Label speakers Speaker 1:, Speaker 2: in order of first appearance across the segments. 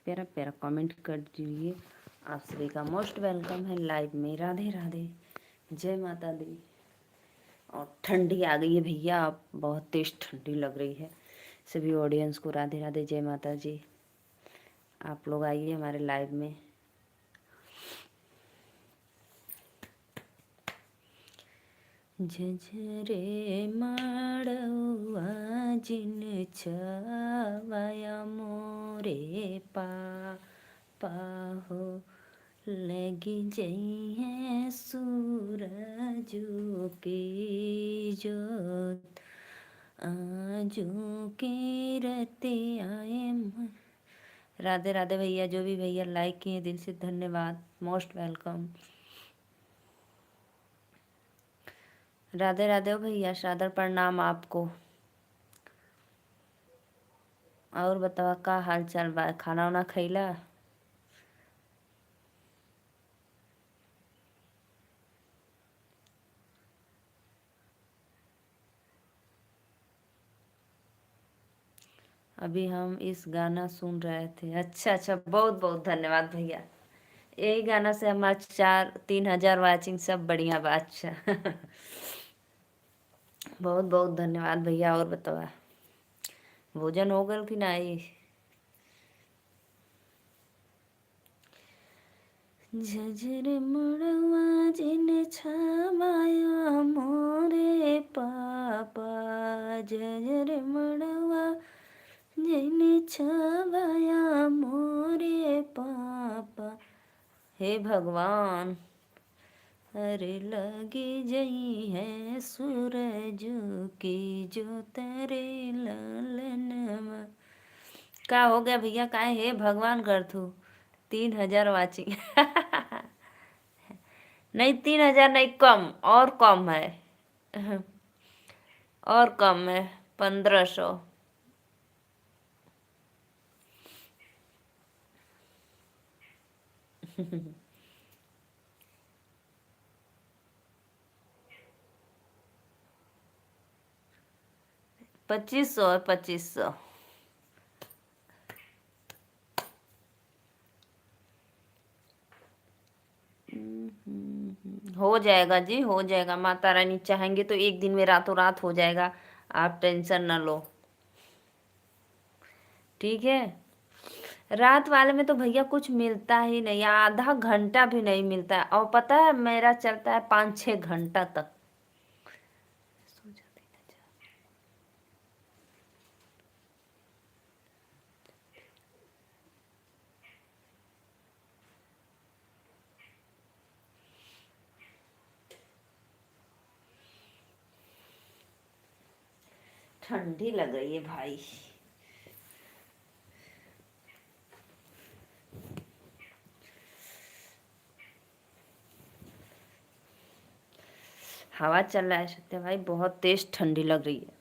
Speaker 1: प्यारा प्यारा कमेंट कर दीजिए। आप सभी का मोस्ट वेलकम है लाइव में। राधे राधे, जय माता दी। और ठंडी आ गई है भैया, बहुत तेज ठंडी लग रही है। सभी ऑडियंस को राधे राधे, जय माता जी। आप लोग आइए हमारे लाइव में। झझरे माड़वा जिन छवाया मोरे पाहो लगी जई है सूरजू की जोत आजू की रते आए। राधे राधे भैया, जो भी भैया लाइक किए दिल से धन्यवाद, मोस्ट वेलकम। राधे राधे भैया, सादर प्रणाम आपको। और बतावा का हाल चाल बा, खाना वाना खैला? अभी हम इस गाना सुन रहे थे। अच्छा अच्छा, बहुत बहुत धन्यवाद भैया। यही गाना से हमारा 3,000 वाचिंग, सब बढ़िया बा। अच्छा बहुत बहुत धन्यवाद भैया। और बतावा भोजन हो गल कि नहीं? झझर मड़वा जिन छावाया मोरे पापा, झझर मड़वा जिन छावाया मोरे पापा। हे भगवान, अरे लगी जई है सूरज की जो तेरे ललनवा। का हो गया भैया, का हे भगवान कर थू? 3,000 वाचिंग नहीं 3,000 नहीं, कम और कम है। और कम है, 1,500। 2,500 है, 2,500। हो जाएगा जी, हो जाएगा। माता रानी चाहेंगे तो एक दिन में रातों रात हो जाएगा। आप टेंशन ना लो, ठीक है। रात वाले में तो भैया कुछ मिलता ही नहीं, आधा घंटा भी नहीं मिलता है। और पता है मेरा चलता है 5-6 घंटा तक। ठंडी लग रही है भाई। हवा चल रहा है सत्य भाई, बहुत तेज ठंडी लग रही है।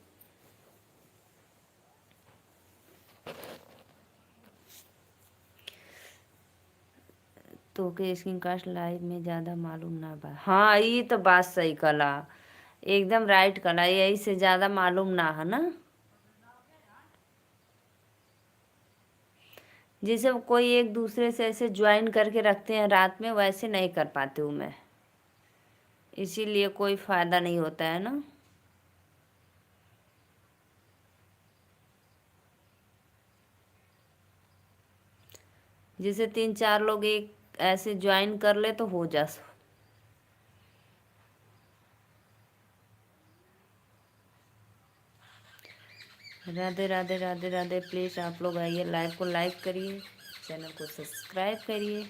Speaker 1: तो के स्क्रीन कास्ट लाइव में ज्यादा मालूम ना बा। हाँ, ये तो बात सही कला, एकदम राइट कला। यही से ज्यादा मालूम ना है ना। जैसे कोई एक दूसरे से ऐसे ज्वाइन करके रखते हैं रात में, वैसे नहीं कर पाती हूँ मैं, इसीलिए कोई फायदा नहीं होता है ना। जैसे 3-4 लोग एक ऐसे ज्वाइन कर ले तो हो जा। राधे राधे राधे राधे। प्लीज़ आप लोग आइए, लाइव को लाइक करिए, चैनल को सब्सक्राइब करिए।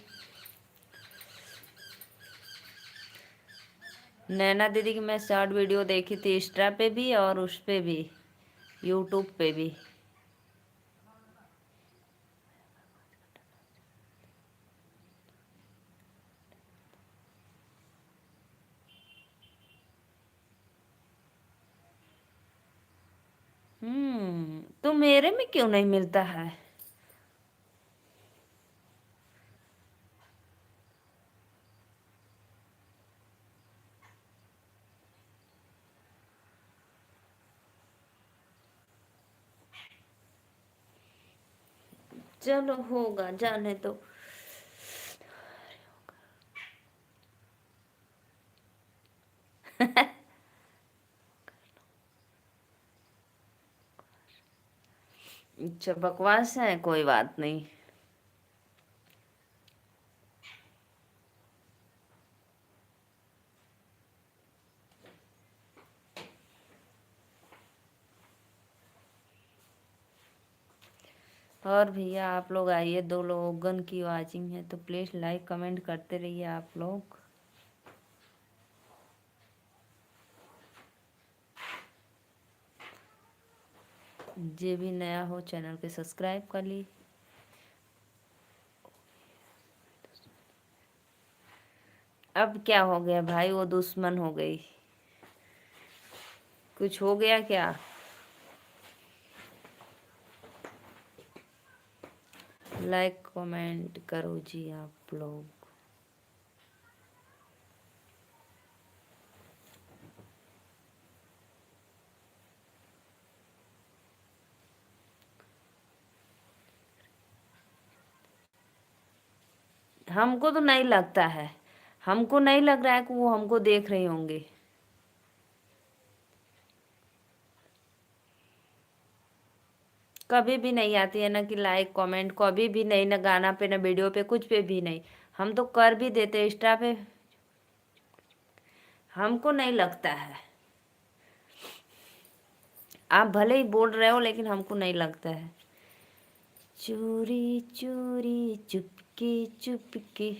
Speaker 1: नैना दीदी की मैं शॉर्ट वीडियो देखी थी, इंस्टा पे भी और उस पे भी, यूट्यूब पे भी। तो मेरे में क्यों नहीं मिलता है? चलो होगा, जाने तो। अच्छा बकवास है, कोई बात नहीं। और भैया आप लोग आइए, 2 लोगन की वाचिंग है तो प्लीज लाइक कमेंट करते रहिए आप लोग। जे भी नया हो चैनल के सब्सक्राइब कर ली। अब क्या हो गया भाई, वो दुश्मन हो गई? कुछ हो गया क्या? लाइक कमेंट करो जी आप लोग। हमको तो नहीं लगता है, हमको नहीं लग रहा है कि वो हमको देख रहे होंगे। कभी भी नहीं आती है ना कि लाइक कमेंट, कभी भी नहीं, ना गाना पे ना वीडियो पे, कुछ पे भी नहीं। हम तो कर भी देते इंस्टा पे। हमको नहीं लगता है। आप भले ही बोल रहे हो लेकिन हमको नहीं लगता है। चोरी चोरी चुपके चुपके।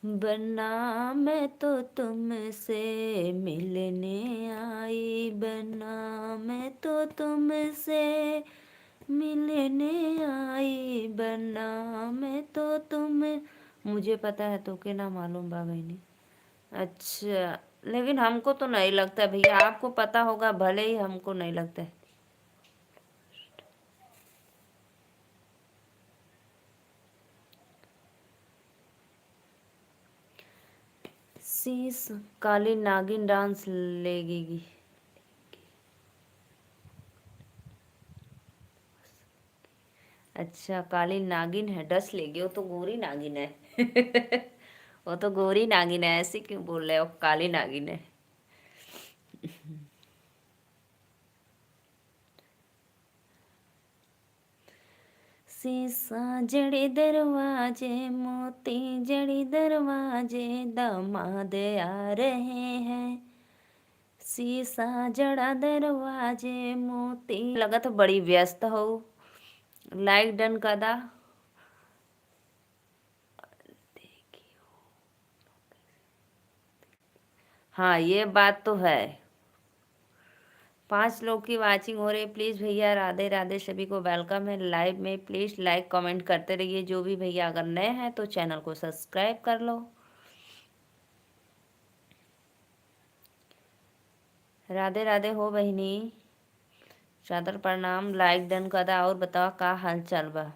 Speaker 1: बना मैं तो तुमसे मिलने आई, बना मैं तो तुमसे मिलने आई, बना मैं तो तुम। मुझे पता है तो के ना मालूम बा बहनी। अच्छा लेकिन हमको तो नहीं लगता भैया, आपको पता होगा, भले ही हमको नहीं लगता है। शीश काली नागिन डांस लेगी। अच्छा काली नागिन है, डस लेगी, वो तो गोरी नागिन है। वो तो गोरी नागिन है, ऐसे क्यों बोल रहे हो, काली नागिन है। शीशा जड़े दरवाजे, मोती जड़ी दरवाजे, दामाद आ रहे हैं। शीशा जड़ा दरवाजे, मोती। लगा तो बड़ी व्यस्त हो। लाइक डन कदा। हाँ ये बात तो है। 5 लोग की वाचिंग हो रही। प्लीज़ भैया राधे राधे, सभी को वेलकम है लाइव में। प्लीज़ लाइक कमेंट करते रहिए। जो भी भैया अगर नए हैं तो चैनल को सब्सक्राइब कर लो। राधे राधे हो बहिनी, सादर प्रणाम। लाइक डन कदा और बताओ का हाल चाल बा।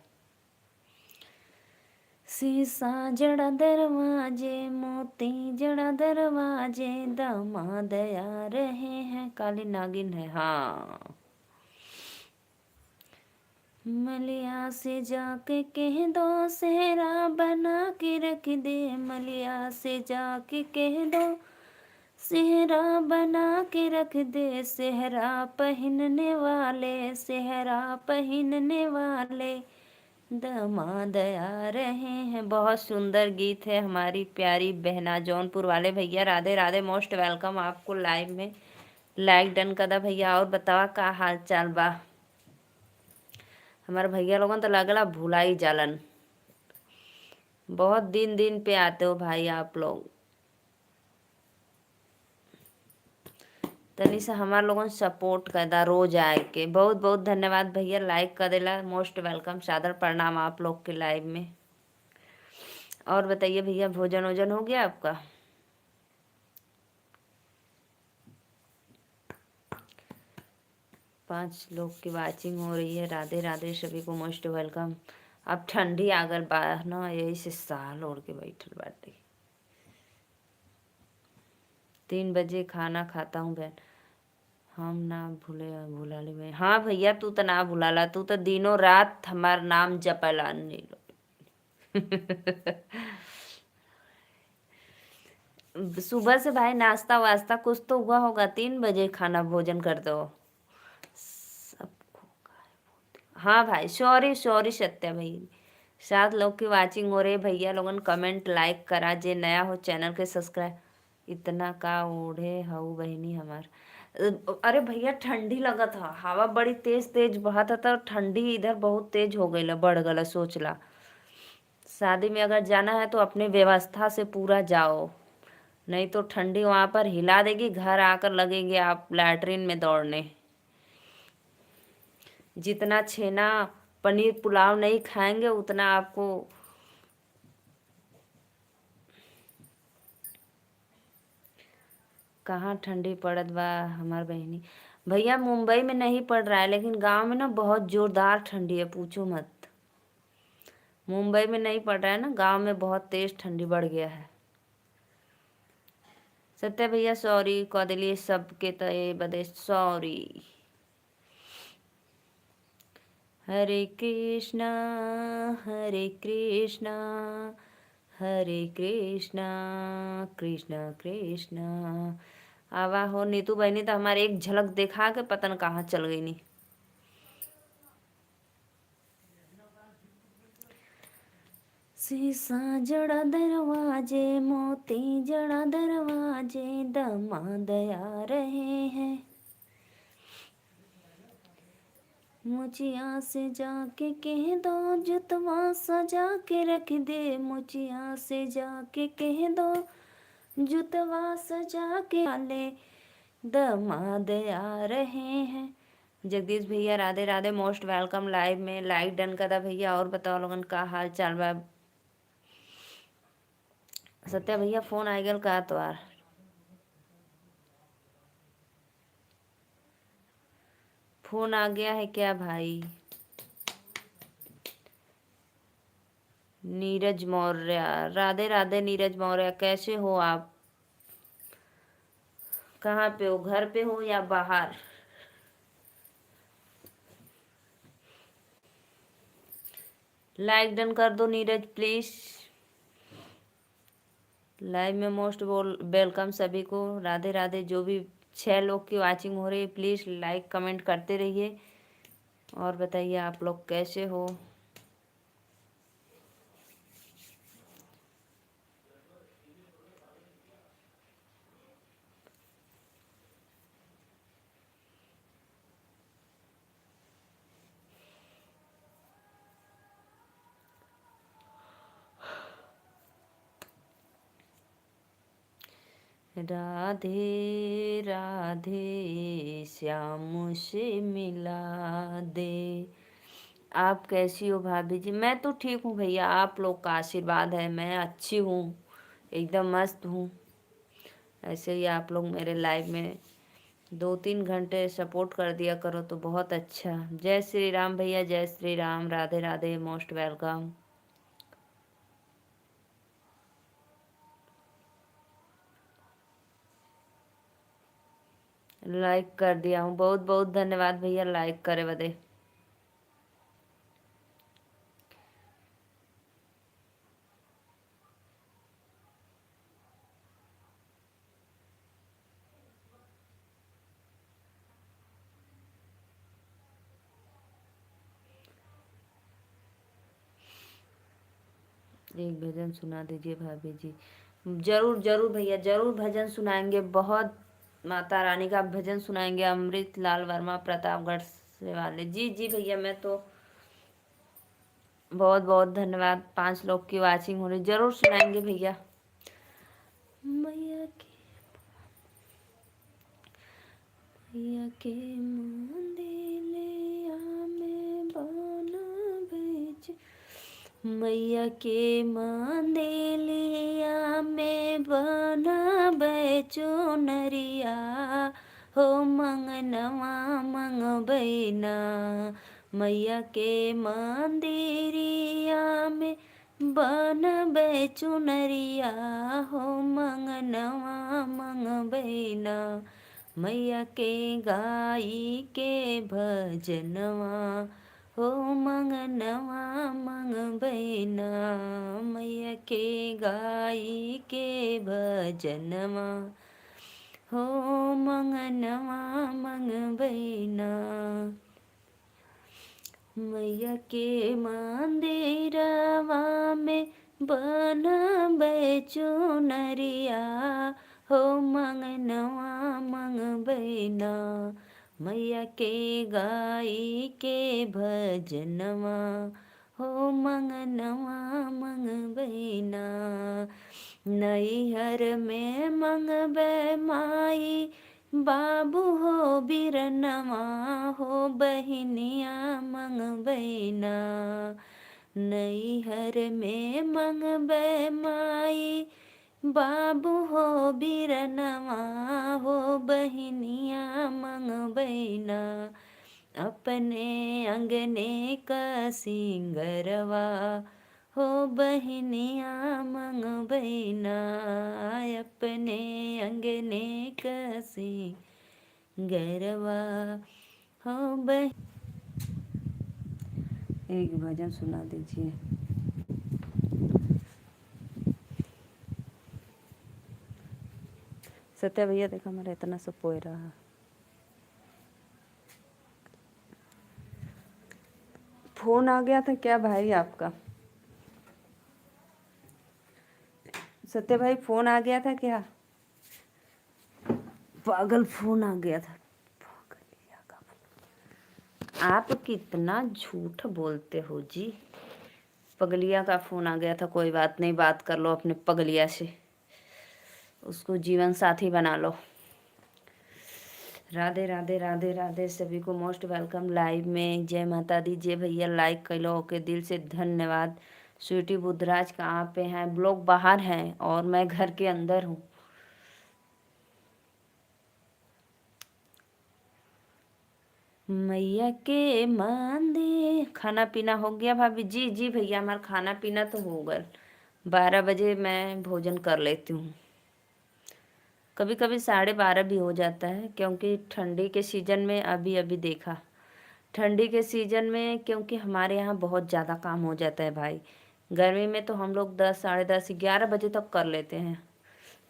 Speaker 1: शीशा जड़ा दरवाजे, मोती जड़ा दरवाजे, दामाद आ रहे हैं। काली नागिन है हाँ। मलिया से जाके कह दो, सेहरा बना के रख दे। मलिया से जाके कह दो, सेहरा बना के रख दे। सेहरा पहनने वाले, सेहरा पहनने वाले, दामाद आ रहे हैं। बहुत सुंदर गीत है। हमारी प्यारी बहना जौनपुर वाले भैया राधे राधे, मोस्ट वेलकम आपको लाइव में। लाइक डन कदा भैया और बतावा का हाल चाल बा। हमारे भैया लोगन तो लगला भुला ही जालन। बहुत दिन दिन पे आते हो भाई आप लोग। तनी से हमारे लोगन सपोर्ट कर दा, रोज आए के। बहुत बहुत धन्यवाद भैया, लाइक कर देला, मोस्ट वेलकम, सादर प्रणाम आप लोग के लाइव में। और बताइए भैया, भोजन वोजन हो गया आपका? 5 लोग की वाचिंग हो रही है। राधे राधे सभी को मोस्ट वेलकम। अब ठंडी आगर बाहर ना यही से साल ओढ़ के बैठल बाटे। 3 बजे खाना खाता हूँ बहन। हम ना भूला ली मैं। हाँ भैया तू तो ना भूलाला, तू तो दिनों रात हमार नाम जपला नहीं। सुबह से भाई नाश्ता वास्ता कुछ तो हुआ होगा। 3 बजे खाना भोजन कर दो सबको। हाँ भाई सॉरी सॉरी सत्या भाई। 7 लोग की वाचिंग हो रही है भैया। लोगन कमेंट लाइक करा, जे नया हो चैनल के सब्सक्राइब। इतना का ओढ़े हऊ बहनी हमार। अरे भैया ठंडी लगा था, हवा बड़ी तेज तेज बहा था तो ठंडी इधर बहुत तेज हो गई, बढ़ गला। सोचला शादी में अगर जाना है तो अपने व्यवस्था से पूरा जाओ, नहीं तो ठंडी वहां पर हिला देगी। घर आकर लगेंगे आप लैट्रिन में दौड़ने। जितना छेना पनीर पुलाव नहीं खाएंगे उतना आपको। कहाँ ठंडी पड़त बा हमार बहनी। भैया मुंबई में नहीं पड़ रहा है, लेकिन गांव में ना बहुत जोरदार ठंडी है, पूछो मत। मुंबई में नहीं पड़ रहा है ना, गांव में बहुत तेज ठंडी बढ़ गया है। सत्य भैया सॉरी कह दिलिए सबके तय बदे सॉरी। हरे कृष्णा हरे कृष्णा हरे कृष्णा कृष्णा कृष्णा। आवा हो नीतू बहनी तो हमारे एक झलक देखा के पता न कहाँ चल गई नी। शीशा जड़ा दरवाजे मोती जड़ा दरवाजे दामाद आ रहे हैं। मुझिया से जाके कह दो जुतवा सजा के रख दे। मुझिया से जाके कह दो जुतवा सजा के वाले दामाद आ रहे हैं। जगदीश भैया Radhe Radhe most welcome live में। लाइक डन करा भैया। और बताओ लोगन का हाल चाल बा। सत्या भैया फोन आ गया का तोहार। फोन आ गया है क्या भाई। नीरज मौर्य राधे राधे। नीरज मौर्य कैसे हो आप, कहाँ पे हो, घर पे हो या बाहर। लाइक डन कर दो नीरज प्लीज। लाइव में मोस्ट वेलकम सभी को। राधे राधे। जो भी 6 लोग की वाचिंग हो रही है प्लीज लाइक कमेंट करते रहिए। और बताइए आप लोग कैसे हो। राधे राधे श्याम से मिला दे। आप कैसी हो भाभी जी। मैं तो ठीक हूँ भैया, आप लोग का आशीर्वाद है। मैं अच्छी हूँ, एकदम मस्त हूँ। ऐसे ही आप लोग मेरे लाइव में 2-3 घंटे सपोर्ट कर दिया करो तो बहुत अच्छा। जय श्री राम भैया, जय Shri Ram. Radhe Radhe most welcome. Like कर दिया हूँ, बहुत बहुत धन्यवाद भैया लाइक करे बदे। एक भजन सुना दीजिए भाभी जी। जरूर जरूर भैया जरूर भजन सुनाएंगे। बहुत माता रानी का भजन सुनाएंगे। अमृत लाल वर्मा प्रतापगढ़ से वाले। जी जी भैया मैं तो बहुत बहुत धन्यवाद। 5 लोग की वाचिंग हो रही, जरूर सुनाएंगे भैया। मैया के मंदिलिया में बना बेच। मैया के मंदिलिया में बना बेचो नरिया हो मंगनवा मंगबैना मैया के मंदिरिया में बनबे चुनरिया हो मंगनवा मंगबैना मैया के गाई के भजनवा हो मंगनवा मंगबैना मैया के गाई के भजनवा हो मंगनवा मंगबैना मैया के मंदिरवा में बनबे चुनरिया हो मंगनवा मंगबैना मैया के गाई के भजनवा हो मंगनवा मंगबैना नैहर में मंगबे माई बाबू हो बिरनवा हो बहिनिया मंगबैना नैहर में मंगबे माई बाबू हो बिरनवा हो बहिनिया मंगबैना अपने अंगने का सिंगरवा हो बहिनिया मंगबैना अपने अंगने का सिंगरवा हो बह एक भजन सुना दीजिए। सत्या भैया देखा हमारा इतना सब पोए रहा। फोन आ गया था क्या भाई आपका? सत्य भाई फोन आ गया था क्या? पागल फोन आ गया था। आप कितना झूठ बोलते हो जी। पगलिया का फोन आ गया था। कोई बात नहीं, बात कर लो अपने पगलिया से, उसको जीवन साथी बना लो। राधे राधे राधे राधे सभी को मोस्ट वेलकम लाइव में। जय माता दी। जय भैया लाइक कर लो। ओके दिल से धन्यवाद। स्वीटी बुद्धराज कहाँ पे हैं? लोग बाहर हैं और मैं घर के अंदर हूँ। मैया के मंदिर। खाना पीना हो गया भाभी? जी जी भैया हमारा खाना पीना तो हो गया। 12 बजे मैं भोजन कर लेती हूँ। कभी कभी 12:30 भी हो जाता है, क्योंकि ठंडी के सीज़न में अभी अभी देखा ठंडी के सीज़न में, क्योंकि हमारे यहाँ बहुत ज़्यादा काम हो जाता है भाई। गर्मी में तो हम लोग 10, 10:30, 11 बजे तक कर लेते हैं।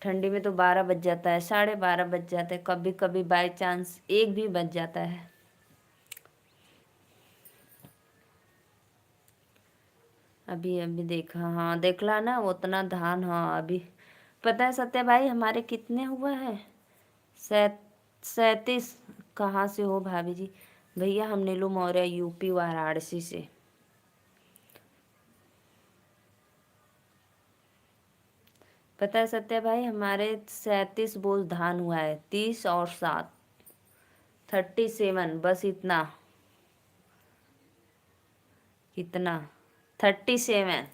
Speaker 1: ठंडी में तो 12 बज जाता है, 12:30 बज जाते हैं, कभी कभी बाई चांस 1 भी बज जाता है। अभी अभी देखा, हाँ देखला ना उतना धान। हाँ अभी पता है सत्य भाई हमारे कितने हुआ है? 37। कहाँ से हो भाभी जी? भैया हम नीलू मौर्य यूपी वाराणसी से। पता है सत्य भाई हमारे 37 बोझ धान हुआ है। 30 और 7 37, बस इतना। कितना? 37।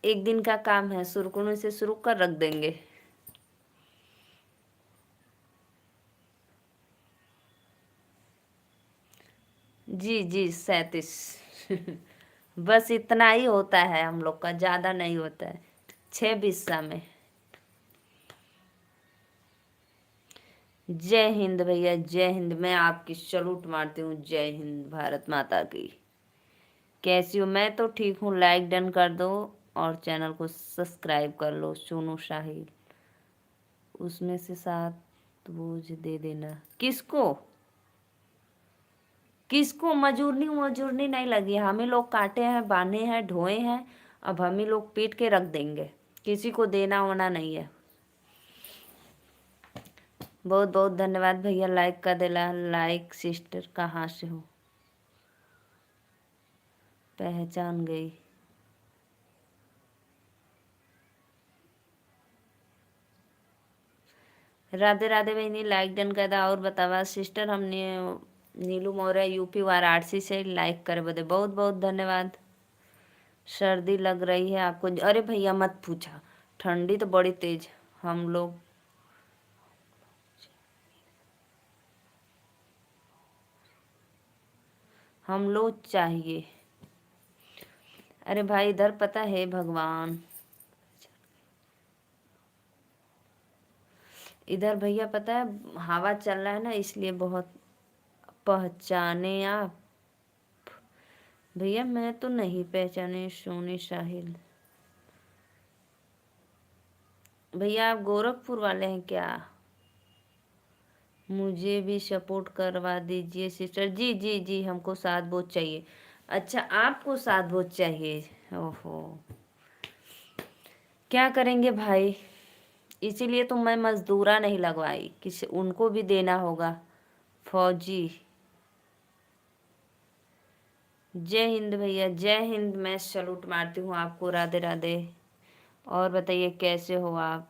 Speaker 1: एक दिन का काम है, सुरकुनु से शुरू कर रख देंगे। जी जी 37। बस इतना ही होता है हम लोग का, ज़्यादा नहीं होता है 6 बिस्सा में। जय हिंद भैया, जय हिंद। मैं आपकी सलूट मारती हूँ। जय हिंद भारत माता की। कैसी हो? मैं तो ठीक हूँ। लाइक डन कर दो और चैनल को सब्सक्राइब कर लो। सोनू साहिल उसमें से 7 बोझ दे देना। किसको? किसको? मजूरनी नहीं लगी। हमें लोग काटे हैं, बांधे हैं, ढोए हैं, अब हम ही लोग पीट के रख देंगे। किसी को देना होना नहीं है। बहुत बहुत धन्यवाद भैया लाइक का दिला। लाइक सिस्टर कहाँ से हो? पहचान गई। राधे राधे बहनी लाइक डन कर दा। और बतावा सिस्टर हमने नीलू मौर्य यूपी वाराणसी से लाइक करे बदे बहुत बहुत धन्यवाद। सर्दी लग रही है आपको? अरे भैया मत पूछा, ठंडी तो बड़ी तेज। हम लोग हम लोग चाहिए। अरे भाई इधर पता है भगवान, इधर भैया पता है हवा चल रहा है ना, इसलिए बहुत। पहचाने आप भैया? मैं तो नहीं पहचाने सोनी साहिल। भैया आप गोरखपुर वाले हैं क्या? मुझे भी सपोर्ट करवा दीजिए सिस्टर। जी जी जी, हमको 7 वोट चाहिए। अच्छा आपको 7 वोट चाहिए? ओहो, क्या करेंगे भाई, इसीलिए तो मैं मजदूरा नहीं लगवाई, किसी उनको भी देना होगा। फौजी, जय हिंद भैया, जय हिंद। मैं सलूट मारती हूँ आपको, राधे राधे। और बताइए कैसे हो आप?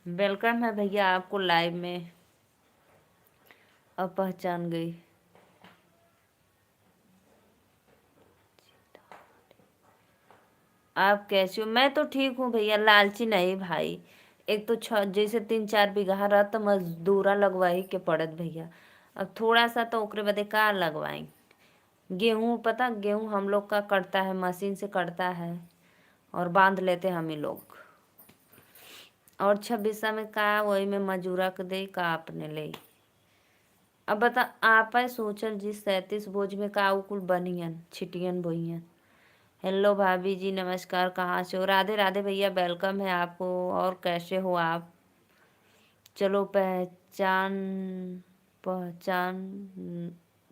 Speaker 1: वेलकम है भैया आपको लाइव में। अब पहचान गई। आप कैसे हो? मैं तो ठीक हूँ भैया, लालची नहीं भाई। एक तो जैसे 3-4 बीघा रहा तो मजदूरा लगवाई के पड़त भैया। अब थोड़ा सा तो ओकरे बदे का लगवाई। गेहूं पता, गेहूं हम लोग का कटता है, मशीन से कटता है और बांध लेते हम ही लोग। और 26 में का वही में मजूरा के दे का अपने ले। अब बता आप सोचल जी 37 बोझ में का उ कुल बनियन छिटियन बोइयन। हेलो भाभी जी नमस्कार, कहाँ से हो? राधे राधे भैया, वेलकम है आपको। और कैसे हो आप? चलो पहचान, पहचान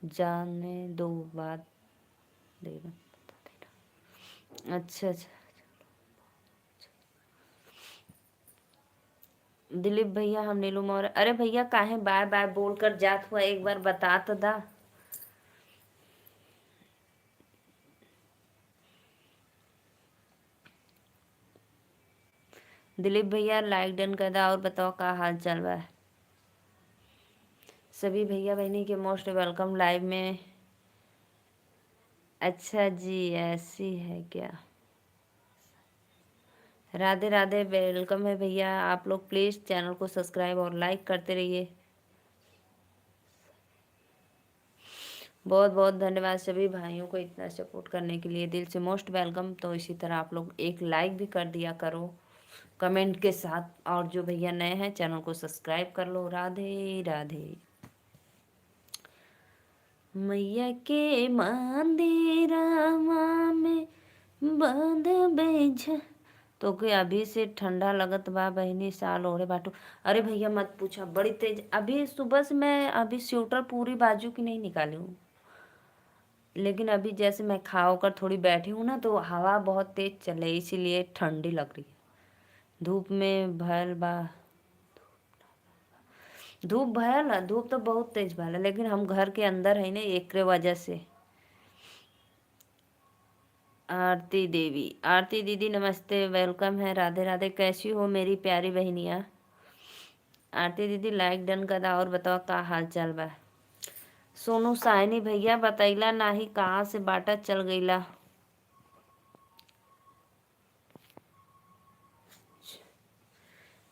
Speaker 1: जाने दो बात देना। अच्छा अच्छा। दिलीप भैया हम नीलू मौर्य। अरे भैया काहे बाय बाय बोल कर जात हुआ, एक बार बता तो दा। दिलीप भैया लाइक डन कर दा। और बताओ क्या हाल चल रहा है? सभी भैया बहनी के मोस्ट वेलकम लाइव में। अच्छा जी, ऐसी है क्या? राधे राधे, वेलकम है भैया। आप लोग प्लीज़ चैनल को सब्सक्राइब और लाइक करते रहिए। बहुत बहुत धन्यवाद सभी भाइयों को इतना सपोर्ट करने के लिए, दिल से मोस्ट वेलकम। तो इसी तरह आप लोग एक लाइक भी कर दिया करो कमेंट के साथ। और जो भैया नए हैं चैनल को सब्सक्राइब कर लो। राधे राधे। मैया के मंदिरमा में बंद बेझ तो के अभी से ठंडा लगत बा बहनी, साल ओढ़े बाटू। अरे भैया मत पूछा, बड़ी तेज अभी सुबह से मैं अभी स्वेटर पूरी बाजू की नहीं निकाली हूँ। लेकिन अभी जैसे मैं खा होकर थोड़ी बैठी हूँ ना, तो हवा बहुत तेज चले इसीलिए ठंडी लग रही है। धूप में भयल बा, धूप भयल है, धूप तो बहुत तेज भयल है, लेकिन हम घर के अंदर है ना, एक वजह से। आरती देवी, आरती दीदी नमस्ते, वेलकम है। राधे राधे, कैसी हो मेरी प्यारी बहनिया? आरती दीदी लाइक डन करा। और बताओ का हाल चाल बा? सोनू साहनी भैया बतैला नाही, कहाँ से बाटा चल गईला?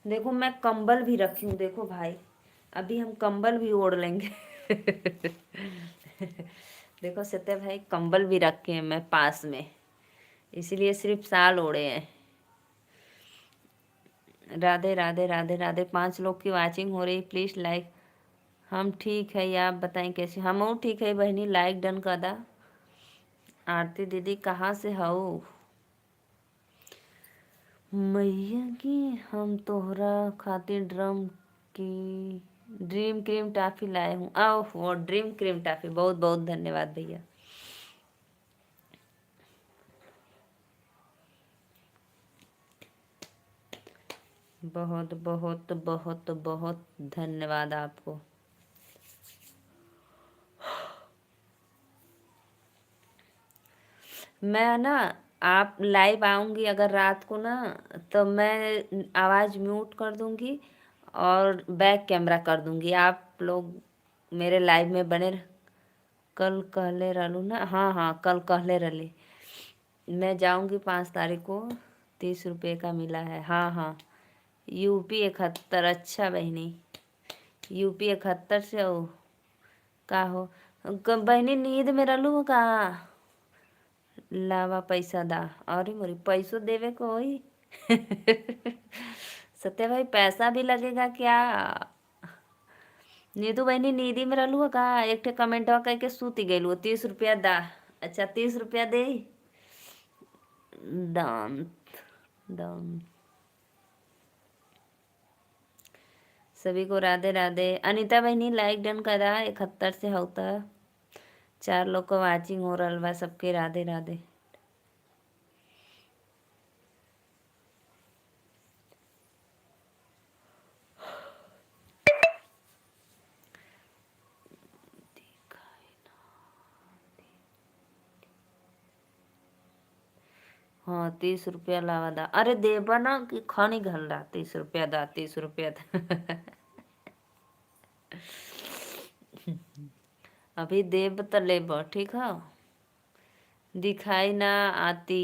Speaker 1: देखो मैं कंबल भी रखी हूँ, देखो भाई अभी हम कंबल भी ओढ़ लेंगे। देखो सत्य भाई कंबल भी रखे हैं मैं पास में, इसलिए सिर्फ साल ओढ़े हैं। राधे राधे राधे राधे। 5 लोग की वाचिंग हो रही, प्लीज लाइक। हम ठीक है, आप बताएं कैसे? हम ठीक है बहनी, लाइक डन कर दा। आरती दीदी कहाँ से हो? मैया की हम तोहरा खातिर की ड्रीम क्रीम टॉफी लाए हूँ। ओह ड्रीम क्रीम टॉफी, बहुत बहुत धन्यवाद भैया। बहुत बहुत बहुत बहुत धन्यवाद आपको। मैं ना आप लाइव आऊँगी अगर रात को ना, तो मैं आवाज़ म्यूट कर दूँगी और बैक कैमरा कर दूँगी। आप लोग मेरे लाइव में बने कल कहले रहलू ना? हाँ हाँ कल कहले रहली। मैं जाऊँगी 5 तारीख को, 30 रुपये का मिला है। हाँ हाँ यूपी 71। अच्छा बहनी, यूपी 71 से हो का हो। बहनी नींद में रहलू का। लावा पैसा दा। अरे मोरी पैसों देवे को होई। सत्य भाई पैसा भी लगेगा क्या। नीतू बहनी नींदी में रहलू का। एक ठे कमेंटवा कह के सूती गईलू 30 रुपया दा। अच्छा 30 रुपया दे। दाम दाम। सभी को राधे राधे। अनीता बहनी लाइक डन करा 71 से होता। 4 लोग को वाचिंग हो रहा बा। सबके राधे राधे। हाँ 30 रुपया लावा दा। अरे देबा ना कि खानी घल रहा। 30 रुपया दा 30 रुपया दा। अभी देब तो लेब ठीक है। दिखाई ना आती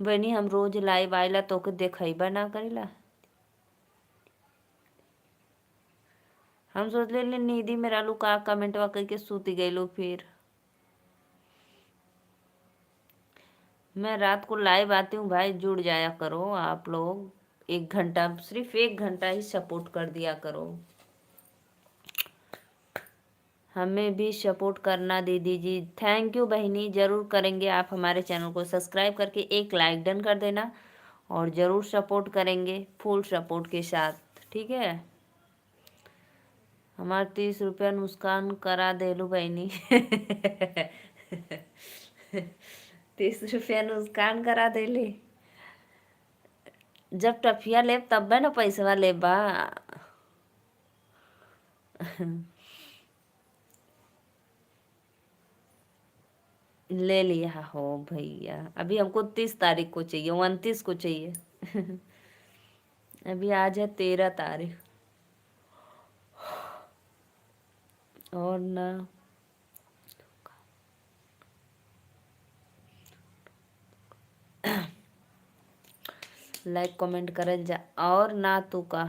Speaker 1: बनी हम रोज लाइव आइला तो के देखा ना करेला। हम सोच ले नींदी में रहलू का कमेंटवा करके सूती गईलू। फिर मैं रात को लाइव आती हूँ भाई, जुड़ जाया करो आप लोग। 1 घंटा, सिर्फ 1 घंटा ही सपोर्ट कर दिया करो। हमें भी सपोर्ट करना दीदी जी। थैंक यू बहनी, ज़रूर करेंगे। आप हमारे चैनल को सब्सक्राइब करके एक लाइक डन कर देना और ज़रूर सपोर्ट करेंगे फुल सपोर्ट के साथ, ठीक है। हमारे 30 रुपया नुकसान करा देलू बहनी। 30 रुपया नुकसान करा देली। जब टफिया लेब तब ना पैसा लेबा। ले लिया हो भैया। अभी हमको 30 तारीख को चाहिए, 29 को चाहिए। अभी आज है 13 तारीख। और ना लाइक कमेंट करल जा। और ना तू का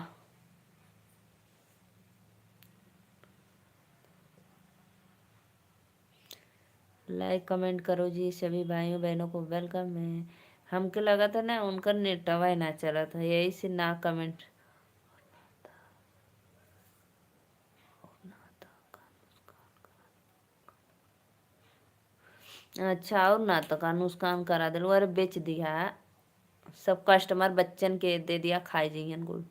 Speaker 1: लाइक कमेंट करो जी। सभी भाइयों बहनों को वेलकम है। हमके लगा था ना उनका नेटवा ना चला था, यही से ना कमेंट। अच्छा और ना तो का नुकसान करा दिल। अरे बेच दिया सब कस्टमर बच्चन के दे दिया खाए जइयन गुड़।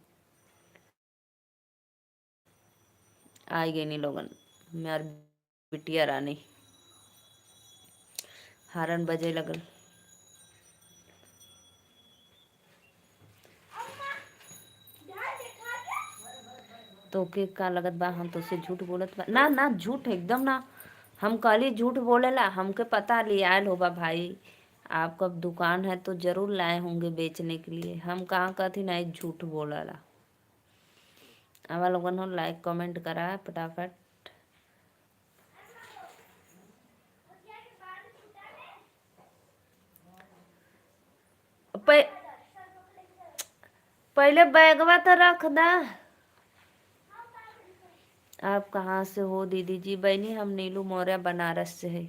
Speaker 1: आई गई नहीं लोगन। मेर बिटिया रानी हारन बजे लगल। तो के का लगत बा हम तो से झूठ बोलत बा। ना ना झूठ एकदम ना। हम कल झूठ बोलेला। हमके पता ले आयल होगा भाई आपका दुकान है तो जरूर लाए होंगे बेचने के लिए। हम कहाँ कहती ना झूठ बोलेला। आवा लोगन हो लाइक कमेंट करा फटाफट। पहले बैगवा तो रख दा। आप कहाँ से हो दीदी जी। बहनी हम नीलू मौर्य बनारस से है।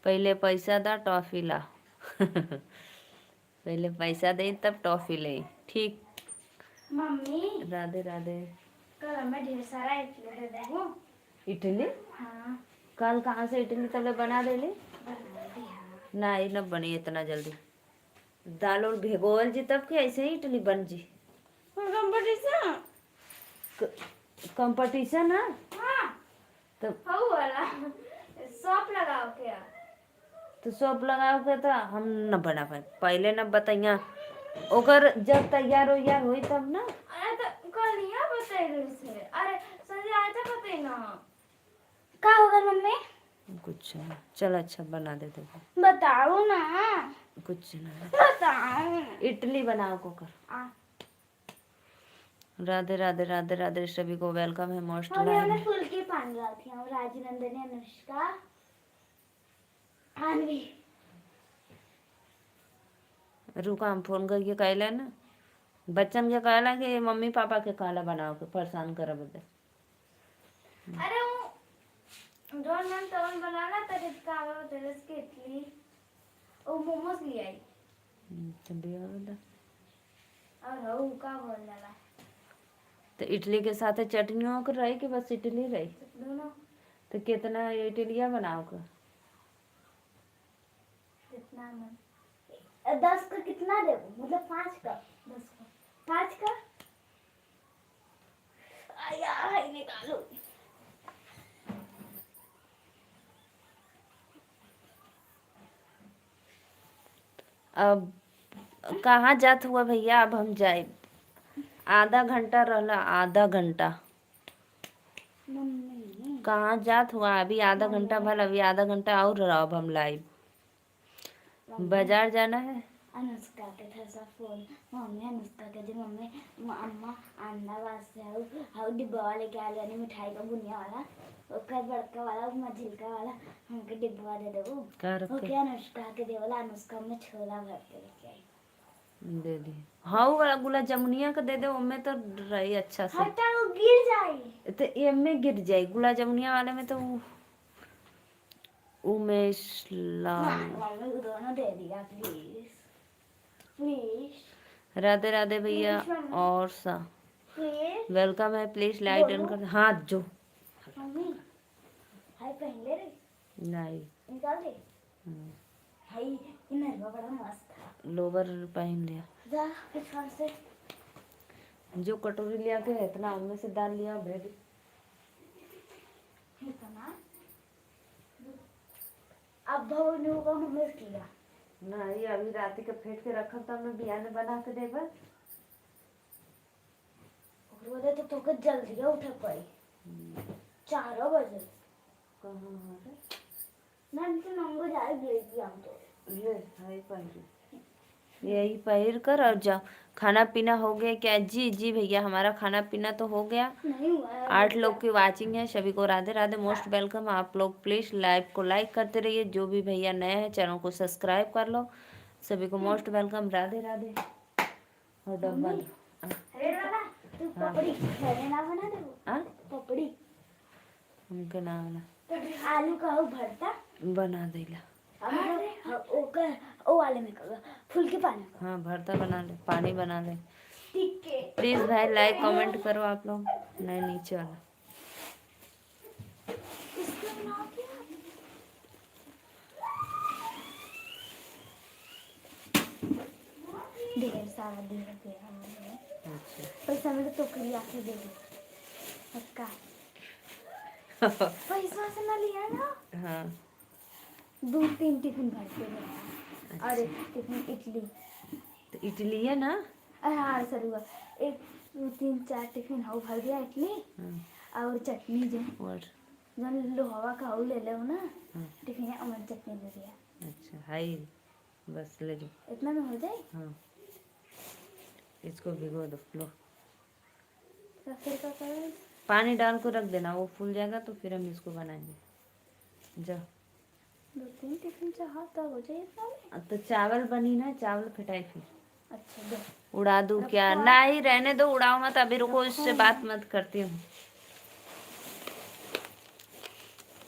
Speaker 1: पहले पैसा दा टॉफी ला। पहले पैसा दे तब टॉफी ले, ठीक।
Speaker 2: मम्मी
Speaker 1: राधे राधे।
Speaker 2: कल हमें ढेर सारा इडली दे देबो।
Speaker 1: इडली?
Speaker 2: हाँ
Speaker 1: कल कहाँ से इडली तले बना देली।
Speaker 2: बना दिया।
Speaker 1: ना ये न बनी इतना जल्दी। दाल और भिगोल जी तब के ऐसे ही इडली बन जी।
Speaker 2: कंपटीशन
Speaker 1: कंपटीशन है
Speaker 2: हाँ
Speaker 1: तो
Speaker 2: हाउ वाला सॉप लगाओ क्या।
Speaker 1: तो सब लगाओ के तो हम न बना पाए। पहले न बताइया ओकर जब तैयार हुई तब ना।
Speaker 2: अरे तो कल नहीं बताइए से। अरे संजय आया था पता ही ना क्या होगा मम्मी।
Speaker 1: कुछ नहीं चल अच्छा बना दे दे।
Speaker 2: बताओ ना।
Speaker 1: कुछ नहीं
Speaker 2: बताओ।
Speaker 1: इडली बनाओ को कर। राधे राधे राधे राधे। सभी को वेलकम है मोस्ट
Speaker 2: हमने फुल की पान रहा थी। हम राजनंदनी अनुष्का
Speaker 1: रुका हम फोन करके कह लेना। बच्चन के कहला कि मम्मी पापा के कहला बनाओ के परेशान कर बदे।
Speaker 2: अरे वो जौन मन तवन बनाना तरे का आवे तेरे के इडली ओ मोमोज ले आई
Speaker 1: चलिए बदे।
Speaker 2: और हो का बोल जाला
Speaker 1: तो इडली के साथ चटनियों के रही कि बस इडली रही?
Speaker 2: दोनों।
Speaker 1: तो कितना इडलिया बनाओ के?
Speaker 2: कितना मन 10 का कितना देबो मतलब 5 का 10 का 5 का आया है निकालो।
Speaker 1: अब कहाँ जात हुआ भैया? अब हम जाए, आधा घंटा रहला, आधा घंटा।
Speaker 2: मम्मी
Speaker 1: कहाँ जात हुआ? अभी आधा घंटा भल, अभी आधा घंटा और रहो। अब हम लाइव बाजार जाना है।
Speaker 2: अनुष्का के था सा फोन मम्मी अनुष्का के दे मम्मी अम्मा अंडा वास्ते हाउ डिब्बा वाले के आले यानी मिठाई का बुनिया वाला ओकर बड़का वाला मझिलका वाला हमके डिब्बा दे देबो
Speaker 1: कर
Speaker 2: ओके अनुष्का के देवला अनुष्का में छोला भर के लेके आई
Speaker 1: दे दी। हाउ वाला गुलाब जामुनिया का दे दे, उनमें तो रही अच्छा से।
Speaker 2: हटा वो गिर जाए
Speaker 1: तो ये में गिर जाए गुलाब जामुनिया वाले में तो उमेश लाल।
Speaker 2: मम्मी को दोनों दे दिया प्लीज प्लीज
Speaker 1: राधे राधे भैया। और सा
Speaker 2: प्लीज
Speaker 1: वेलकम है, प्लीज लाइक डन कर हाथ जो।
Speaker 2: मम्मी हाय पहले रे
Speaker 1: नहीं
Speaker 2: निकाल दे हाय इनरवा बड़ा मस्त था
Speaker 1: लोवर पहन लिया।
Speaker 2: जा पिछवाड़ से
Speaker 1: जो कटोरी लिया के इतना उनमें से डाल लिया ब्रेड।
Speaker 2: इतना अब भवन होगा मम्मी किया
Speaker 1: नहीं अभी रात के फेंट के रखा था, मैं बियाने बना के देबा।
Speaker 2: और तो तोके जल्दी उठे पड़ी 4 बजे
Speaker 1: कहाँ है
Speaker 2: ना तो नंगो जाए गई हम तो
Speaker 1: ले हाय पहन यही पहिर कर और जाओ। खाना पीना हो गया क्या? जी जी भैया हमारा खाना पीना तो हो गया।
Speaker 2: नहीं हुआ
Speaker 1: 8 लोग की वाचिंग है, सभी को राधे राधे, मोस्ट वेलकम। आप लोग प्लीज लाइव को लाइक करते रहिए। जो भी भैया नए हैं चैनल को सब्सक्राइब कर लो। सभी को मोस्ट वेलकम, राधे राधे। और डब्बा
Speaker 2: अरे वाला तू पपड़ी खाने ना बना दे पपड़ी
Speaker 1: उनके नाम
Speaker 2: आलू का हो भरता
Speaker 1: बना देला।
Speaker 2: ओकर ओ वाले में का फूल के पानी
Speaker 1: हाँ भरता बना ले, पानी बना ले।
Speaker 2: ठीक है
Speaker 1: प्लीज भाई लाइक कमेंट करो आप लोग। नहीं नीचे वाला
Speaker 2: इसका नाम क्या ढेर सारा दे रखे
Speaker 1: अच्छा
Speaker 2: पैसा मेरे तो करी आके दे दे पक्का पैसा से ना लिया ना
Speaker 1: हाँ
Speaker 2: 2-3 टिफिन भर के गया और एक टिफिन इडली
Speaker 1: तो इडली है ना।
Speaker 2: अरे हाँ सर हुआ 1-2-3-4 टिफिन हो भर गया इडली और चटनी जो
Speaker 1: और
Speaker 2: जन लोहवा का हो ले लो ना
Speaker 1: हाँ।
Speaker 2: टिफिन है अमर चटनी ले लिया
Speaker 1: अच्छा हाई बस ले लो।
Speaker 2: इतना में हो जाए
Speaker 1: हाँ इसको भिगो दो लो।
Speaker 2: तो फिर क्या करें
Speaker 1: पानी डाल को रख देना, वो फूल जाएगा तो फिर हम इसको बनाएंगे। जाओ
Speaker 2: 2-3 टिफिन चाहा तो हो जाए इतना में
Speaker 1: अब तो चावल बनी ना, चावल फिटाई फिर
Speaker 2: अच्छा दो
Speaker 1: उड़ा दूं क्या? नहीं रहने दो, उड़ाओ मत अभी, रुको इससे बात मत करती हूँ।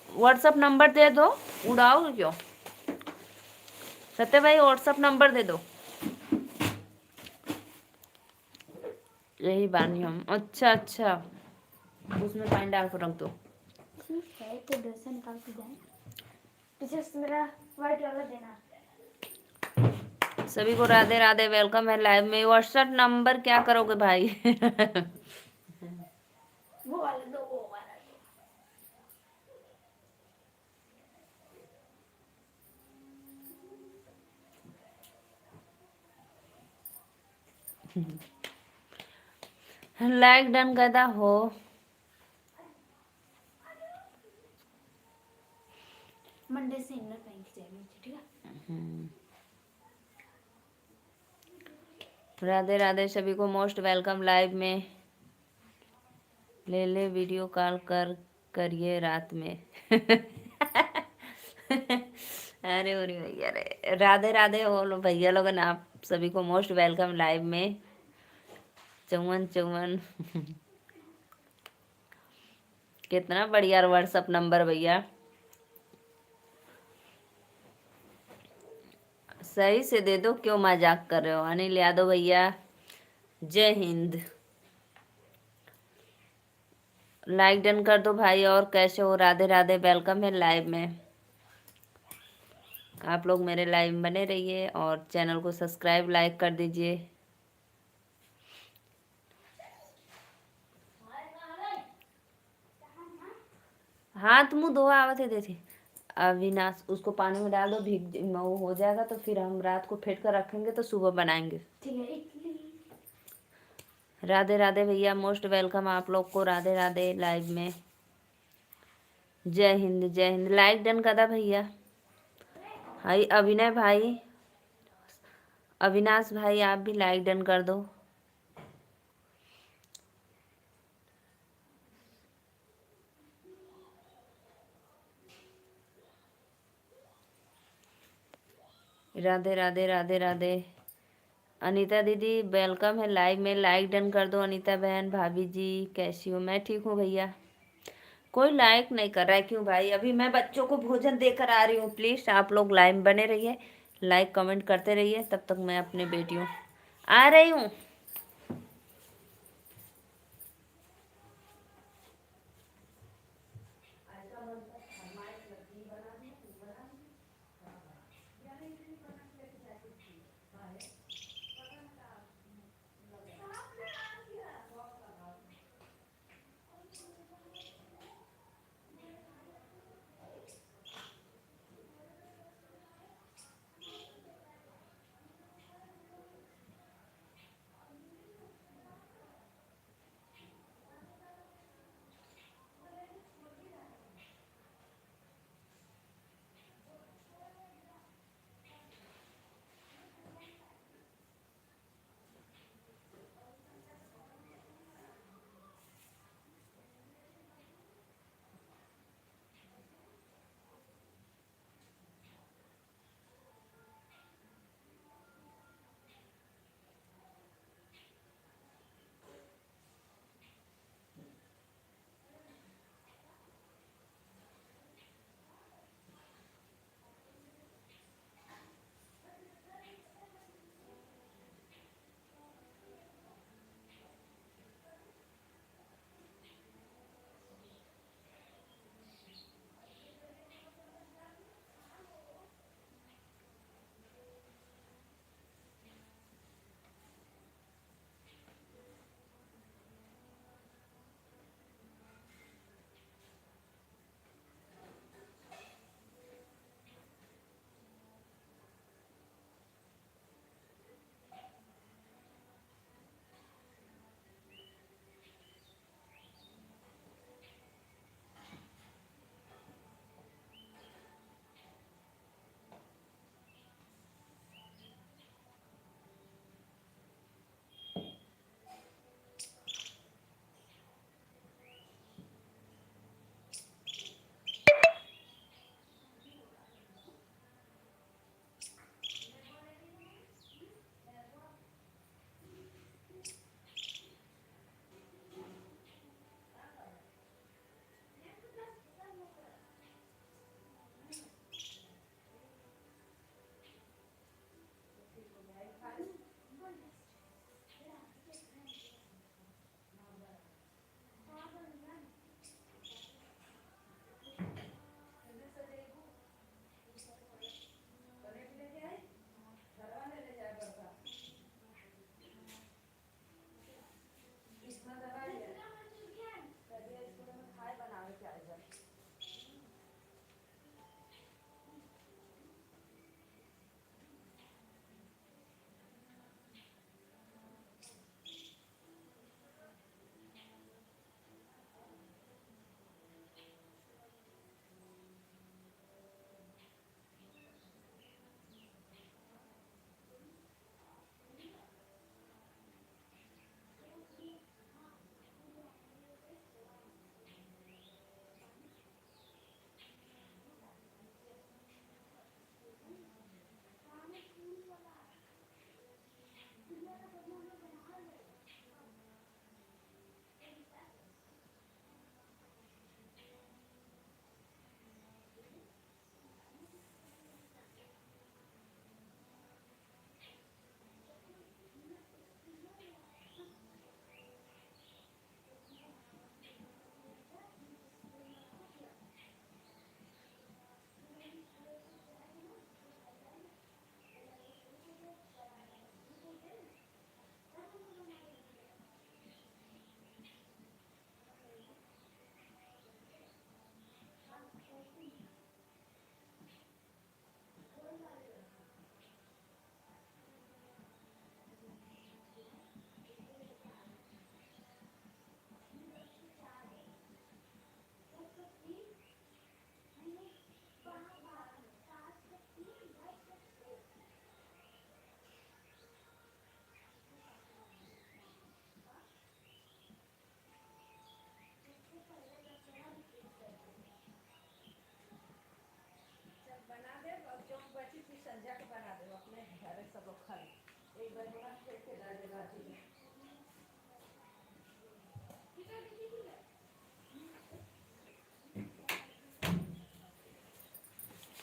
Speaker 1: व्हाट्सअप नंबर दे दो, उड़ाओ क्यों? सत्य भाई व्हाट्सअप नंबर दे दो। यही बानी हम। अच्छा अच्छा उसमें पानी डाल कर रख दो।
Speaker 2: ठीक है तो डोसा निकाल के जाए पीछे से मेरा व्हाइट वाला देना
Speaker 1: सभी को राधे राधे, वेलकम है लाइव में। व्हाट्सएप नंबर क्या करोगे भाई?
Speaker 2: वो वाला दो वो वाला दो
Speaker 1: लाइक डन करता हो।
Speaker 2: मंडे से इनर पहन के जाए नीचे ठीक है
Speaker 1: राधे राधे, सभी को मोस्ट वेलकम लाइव में। ले ले वीडियो कॉल करिए रात में। अरे अरे भैया रे, राधे राधे बोलो भैया लोग, आप सभी को मोस्ट वेलकम लाइव में। 54 54। कितना बढ़िया व्हाट्सअप नंबर भैया, सही से दे दो, क्यों मजाक कर रहे हो। अनिल यादव भैया जय हिंद, लाइक डन कर दो भाई। और कैसे हो, राधे राधे, वेलकम है लाइव में। आप लोग मेरे लाइव में बने रहिए और चैनल को सब्सक्राइब लाइक कर दीजिए। हाथ मुंह धोआ आवत है देते। अविनाश उसको पानी में डाल दो, भीग वो हो जाएगा तो फिर हम रात को फेंट कर रखेंगे तो सुबह बनाएंगे। राधे राधे भैया, मोस्ट वेलकम आप लोग को, राधे राधे लाइव में। जय हिंद जय हिंद, लाइक डन कर दा भैया। भाई अभिनय भाई, अविनाश भाई आप भी लाइक डन कर दो। राधे राधे राधे राधे। अनीता दीदी वेलकम है लाइव में, लाइक डन कर दो। अनीता बहन, भाभी जी कैसी हो। मैं ठीक हूँ भैया। कोई लाइक नहीं कर रहा है, क्यों भाई। अभी मैं बच्चों को भोजन देकर आ रही हूँ। प्लीज़ आप लोग लाइव बने रहिए, लाइक कमेंट करते रहिए, तब तक मैं अपने बेटियों आ रही हूँ।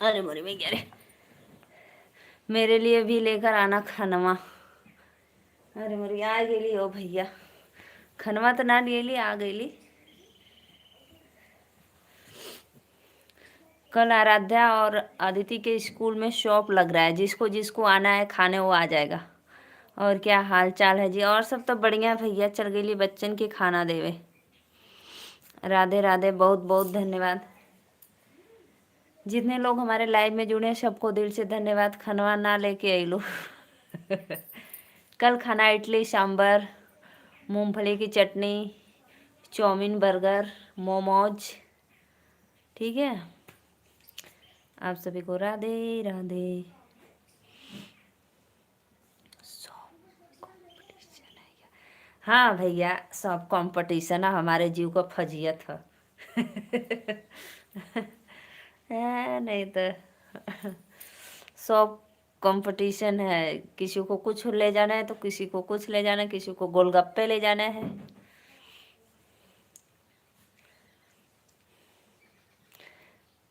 Speaker 1: अरे मोरी में कह रहे मेरे लिए भी लेकर आना खनवा। अरे मोरी आ गेली हो भैया, खनवा तो ना लिए आ गईली। कल आराध्या और अदिति के स्कूल में शॉप लग रहा है, जिसको जिसको आना है खाने वो आ जाएगा। और क्या हाल चाल है जी? और सब तो बढ़िया भैया, चल गेली बच्चन के खाना देवे। राधे राधे, बहुत बहुत धन्यवाद। जितने लोग हमारे लाइव में जुड़े हैं सबको दिल से धन्यवाद। खनवा ना लेके आई लो। कल खाना इडली सांभर, मूंगफली की चटनी, चाउमीन, बर्गर, मोमोज। ठीक है, आप सभी को राधे राधे। हाँ भैया, सब कंपटीशन है, हमारे जीव को फजियत है। नहीं तो सब कंपटीशन है, किसी को कुछ ले जाना है तो किसी को कुछ ले जाना है, किसी को गोलगप्पे ले जाना है।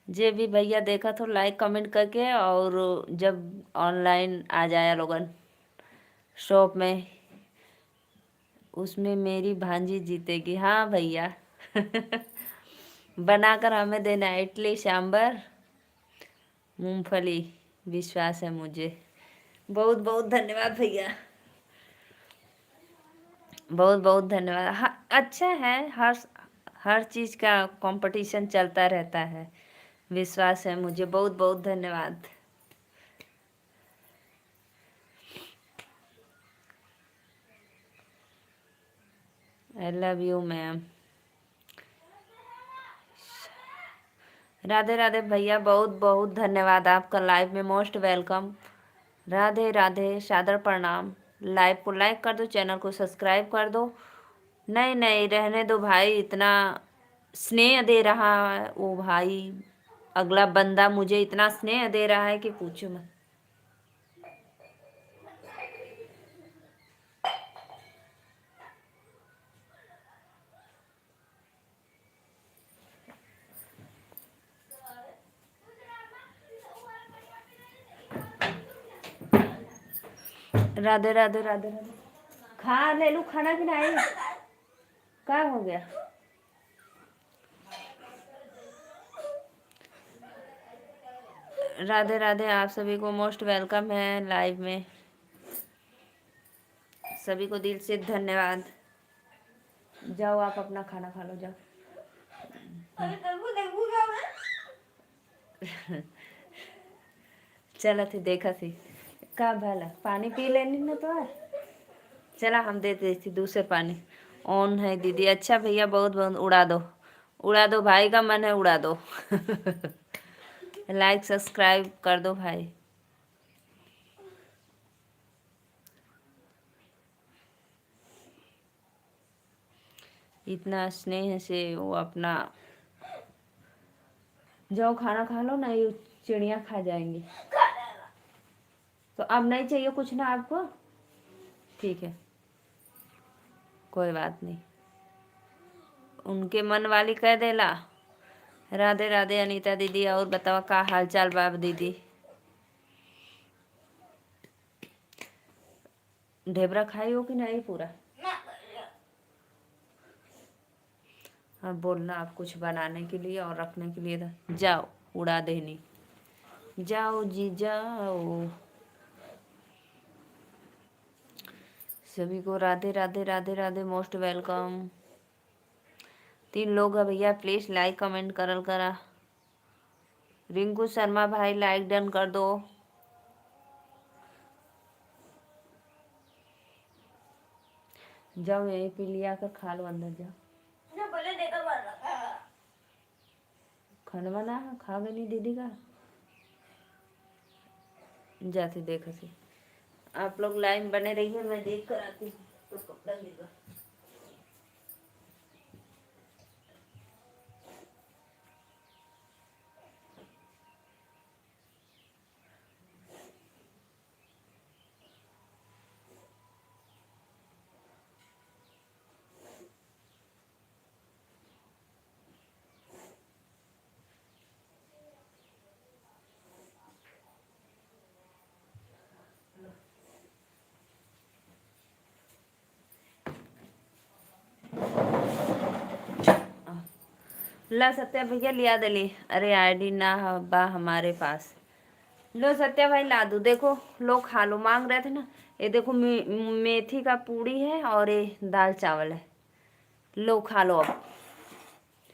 Speaker 1: जे भी भैया देखा तो लाइक कमेंट करके, और जब ऑनलाइन आ जाए लोगन शॉप में, उसमें मेरी भांजी जीतेगी। हाँ भैया। बनाकर हमें देना है इडली सांभर मूंगफली, विश्वास है मुझे। बहुत बहुत धन्यवाद भैया, बहुत बहुत धन्यवाद। हाँ, अच्छा है, हर चीज़ का कंपटीशन चलता रहता है, विश्वास है मुझे। बहुत बहुत धन्यवाद। I love you ma'am. Radhe Radhe भैया, बहुत बहुत धन्यवाद आपका, लाइव में मोस्ट वेलकम। राधे राधे, सादर प्रणाम। लाइव को लाइक कर दो, चैनल को सब्सक्राइब कर दो। नहीं नहीं, रहने दो भाई, इतना स्नेह दे रहा है वो भाई, अगला बंदा मुझे इतना स्नेह दे रहा है कि पूछो मत। राधे राधे राधे राधे। खा ले लू खाना कि नहीं? क्या हो गया? राधे राधे, आप सभी को मोस्ट वेलकम है लाइव में। सभी को दिल से धन्यवाद। जाओ आप अपना खाना खा लो, जाओ। चला थी, देखा थी का भला पानी पी लेनी ना तो यार। चला हम दे देती दूसरे पानी। ऑन है दीदी। अच्छा भैया, बहुत बहुत उड़ा दो, उड़ा दो भाई का मन है, उड़ा दो। लाइक सब्सक्राइब कर दो भाई। इतना स्नेह से वो अपना, जाओ खाना खा लो ना, ये चिड़िया खा जाएंगी। तो अब नहीं चाहिए कुछ ना आपको? ठीक है, कोई बात नहीं, उनके मन वाली कह देला। राधे राधे अनीता दीदी, और बताओ का हाल चाल बाब दीदी? ढेबरा खाई हो कि नहीं पूरा? हाँ, बोलना आप कुछ बनाने के लिए और रखने के लिए था। जाओ उड़ा देनी, जाओ जी जाओ। सभी को राधे राधे राधे राधे, मोस्ट वेलकम। 3 लोग है भैया, प्लीज लाइक कमेंट करल करा। रिंकू शर्मा भाई, लाइक डन कर दो। जाओ यहीं पे लिया कर खा लो, अंदर जाओ। खाना बना खा गई नहीं दीदी का, जाती देखा सी। आप लोग लाइन बने रहिए, मैं देख कर आती हूँ तो कपड़ा लेगा। ला सत्या भैया लिया दली। अरे आईडी ना बा हमारे पास। लो सत्या भाई ला दो। देखो लो खा लो, मांग रहे थे ना। ये देखो मेथी का पूड़ी है और ये दाल चावल है। लो खा लो अब।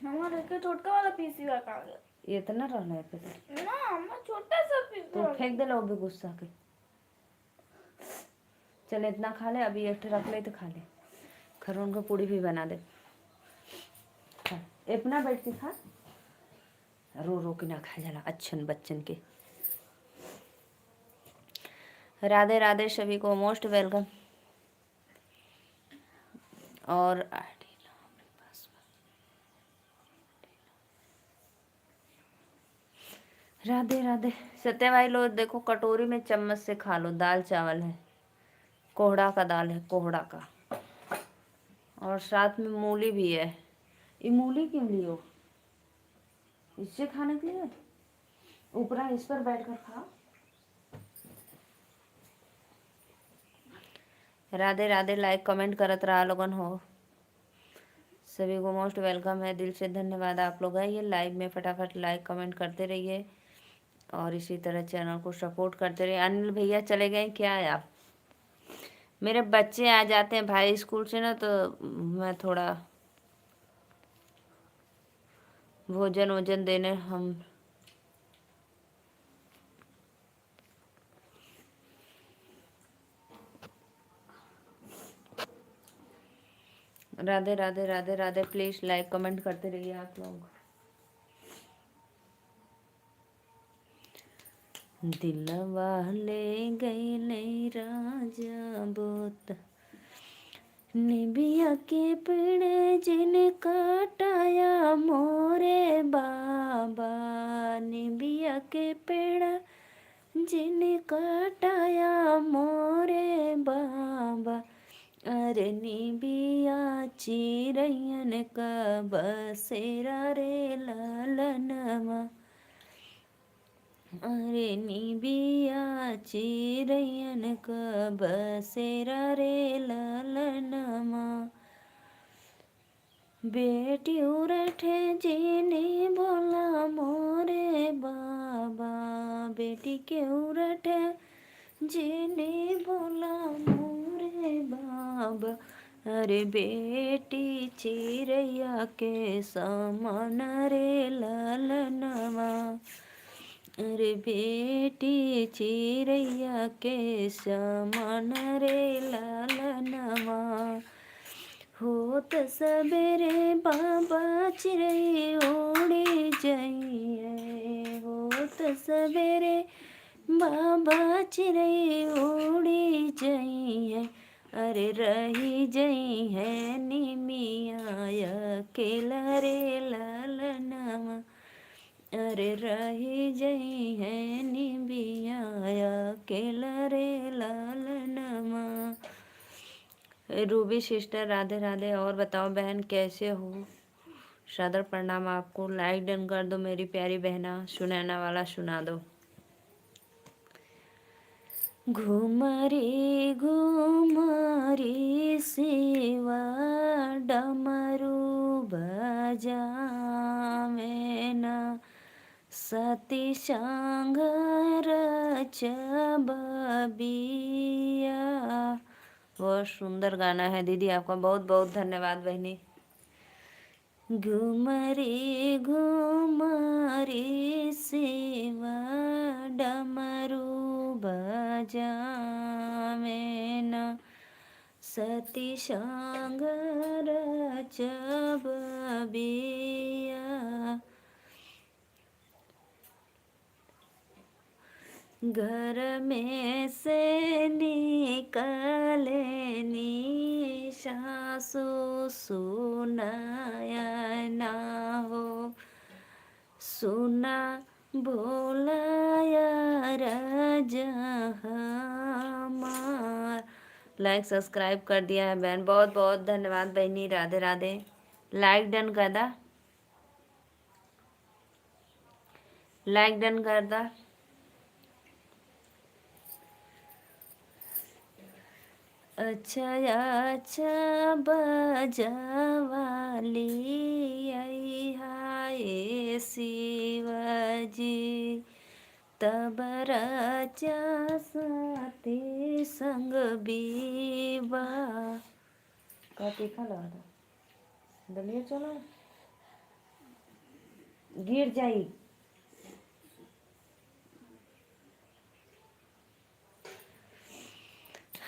Speaker 2: हमारे के छोटा वाला पीस हुआ कहाँ गया?
Speaker 1: ये इतना रहना है फिर
Speaker 2: ना हमारा छोटा सा पीस
Speaker 1: तो फेंक दे लो अभी गुस्सा के। चल इतना खा ले, अभी एक रख ले तो खा ले। खरोन का पूड़ी भी बना दे। खा अपना बैठ के खा, रो रो के ना खा जाला अच्छन बच्चन के। राधे राधे सभी को, मोस्ट वेलकम। और राधे राधे। सत्या भाई लो देखो कटोरी में चम्मच से खा लो। दाल चावल है, कोहड़ा का दाल है, कोहड़ा का। और साथ में मूली भी है। ये मूली क्यों लियो? इससे खाने के लिए ऊपरा इस पर बैठ कर खाओ। राधे राधे। लाइक कमेंट करत रहा लोगन हो। सभी को मोस्ट वेलकम है, दिल से धन्यवाद आप लोग आइए लाइव में फटाफट लाइक कमेंट करते रहिए और इसी तरह चैनल को सपोर्ट करते रहिए। अनिल भैया चले गए क्या है आप? मेरे बच्चे आ जाते हैं भाई स्कूल से ना, तो मैं थोड़ा भोजन वोजन देने हम। Radhe Radhe Radhe Radhe. Please like comment करते रहिए आप लोग। दिलवा ले गई नहीं राजा बोत, निबिया के पेड़ जिन काटाया मोरे बाबा, निबिया के पेड़ जिन काटाया मोरे बाबा। अरे निबिया चिरैयन का बसेरा रे लालनवा, अरे निबिया चिरैयन का बसेरा रे लालनमा। बेटी उरठे जीने बोला मोरे बाबा, बेटी के उरठे जीने बोला मोरे बाबा। अरे बेटी चिरैया के समान रे लालनवा, अरे बेटी चिरैया के समान रे लालनवा। होत सबेरे बाबा चिरई उड़ी जाइए, होत सबेरे बाबा चिरई उड़ी जाइए। अरे रही जई है निमिया अकेला रे लालनवा, अरे रही जई है निबिया अकेला रे लालनमा। Ruby sister Radhe Radhe. और बताओ बहन कैसे हो? सादर प्रणाम आपको। लाइक डन कर दो मेरी प्यारी बहना। सुनैना वाला सुना दो। घुमरी घुमरी शिवा डमरू बजा में ना, सती संघर चबबिया। बहुत सुंदर गाना है दीदी, आपका बहुत बहुत धन्यवाद बहनी। घुमरी घुमरी शिवा डमरू बजा में ना, सती संघर चबबिया। घर में से निकले नी सासु सुनाया ना हो, सुना भोलाया राजा हमार। लाइक सब्सक्राइब कर दिया है बहन, बहुत बहुत धन्यवाद बहनी। राधे राधे। लाइक डन कर दा, लाइक डन कर दा। अच्छा अच्छा बजवाली आई हाय आए शिवजी, तब रचा सती संग बीबा। का तीखा लगा था, दलिया चलो गिर जाई।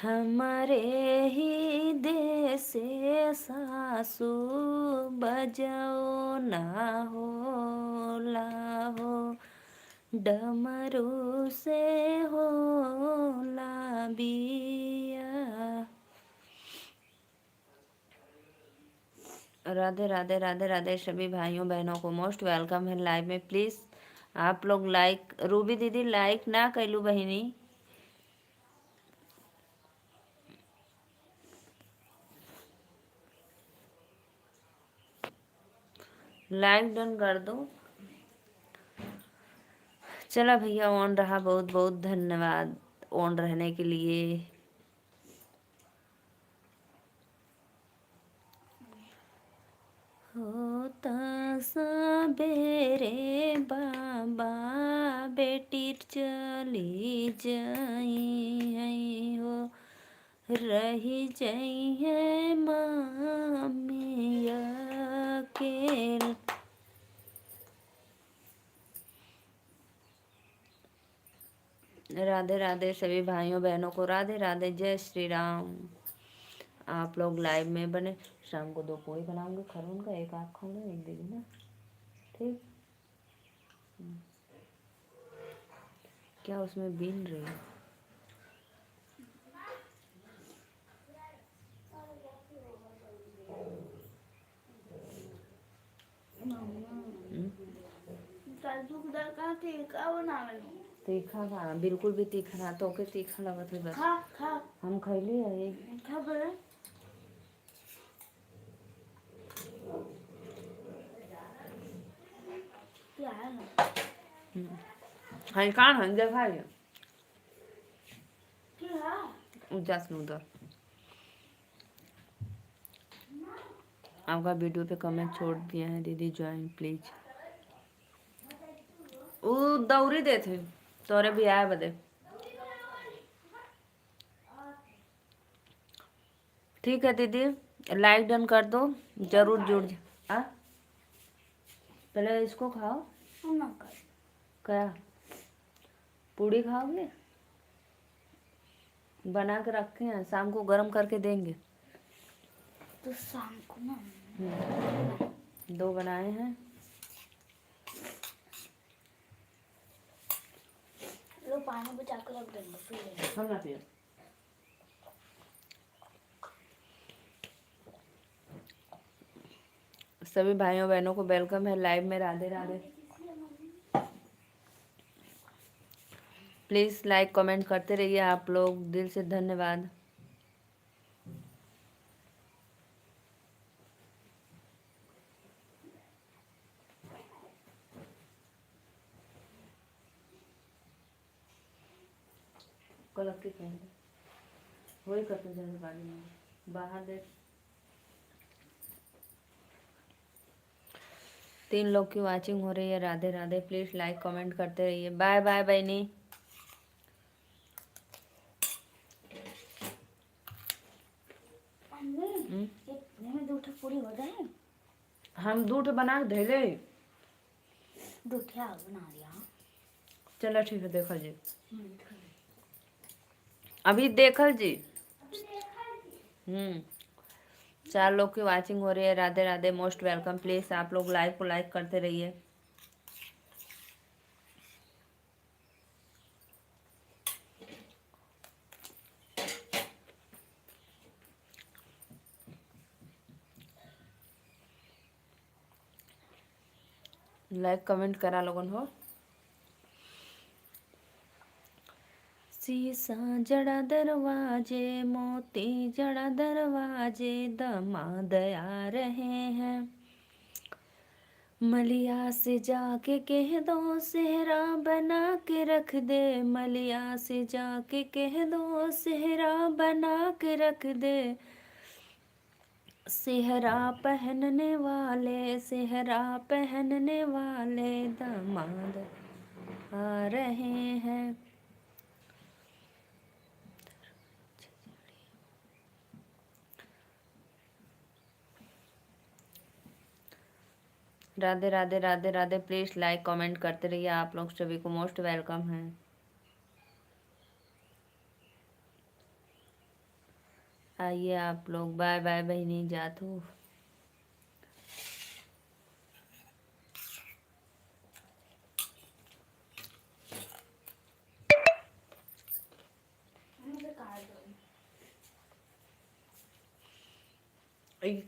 Speaker 1: हमारे ही देश से सासू बजाओ ना हो लाहो, डमरू से हो बिया। राधे राधे राधे राधे सभी भाइयों बहनों को मोस्ट वेलकम है लाइव में। प्लीज़ आप लोग लाइक, रूबी दीदी लाइक ना कैलू बहिनी, लाइक डन कर दो। चला भैया ऑन रहा, बहुत बहुत धन्यवाद ऑन रहने के लिए। होता सबेरे बाबा बेटी चली जाई है हो, रही जाई है मम्मी अकेल। राधे राधे सभी भाइयों बहनों को राधे राधे, जय श्री राम। आप लोग लाइव में बने। शाम को 2 पोहे बनाऊंगी खरून का, एक आप खाऊंगा एक दीदी ना, ठीक। क्या उसमें बीन रही है? तीखा खा, बिल्कुल भी तीखा ना, तो के तीखा लगत है बस।
Speaker 2: खा खा
Speaker 1: हम खैली है
Speaker 2: खा बड़े क्या है ना
Speaker 1: हाय कान हन दे भाई
Speaker 2: क्या
Speaker 1: उजास उधर। आपका वीडियो पे कमेंट छोड़ दिया है दीदी, ज्वाइन प्लीज। वो दौरी दे थे तोरे भी आए बदे, ठीक है दीदी, लाइक डन कर दो, जरूर जुड़ जा। पहले इसको खाओ। क्या पूड़ी खाओगे? बना के रखे हैं, शाम को गर्म करके देंगे।
Speaker 2: तो शाम को ना
Speaker 1: 2 बनाए हैं।
Speaker 2: लो पानी बचा कर रख देंगे फिर
Speaker 1: हम ना पियो। सभी भाइयों बहनों को वेलकम है लाइव में, Radhe Radhe. Please like comment करते रहिए आप लोग, दिल से धन्यवाद। कलक्की वही करते जल्दबाजी में बाहर देख। 3 लोग की वाचिंग हो रही है, Radhe Radhe. Please like comment करते रहिए। बाय बाय बहनी।
Speaker 2: में 2 पूरी हो जाए।
Speaker 1: हम 2 बना के धैले
Speaker 2: 2 बना दिया।
Speaker 1: चलो ठीक है, देखल जी अभी देखल जी। 4 लोग की वाचिंग हो रही है, Radhe Radhe, most welcome. Please आप लोग लाइव को लाइक करते रहिए। लाइक कमेंट करा लोगन हो। शीशा जड़ा दरवाजे, मोती जड़ा दरवाजे, दामाद आ रहे हैं। मलिया से जाके कह दो सेहरा बना के रख दे, मलिया से जाके कह दो सेहरा बना के रख दे। सेहरा पहनने वाले दामाद आ रहे हैं। Radhe Radhe Radhe Radhe. Please like comment करते रहिए, आप लोग सभी को मोस्ट वेलकम है। आइए आप लोग। बाय बाय बहनी जातू।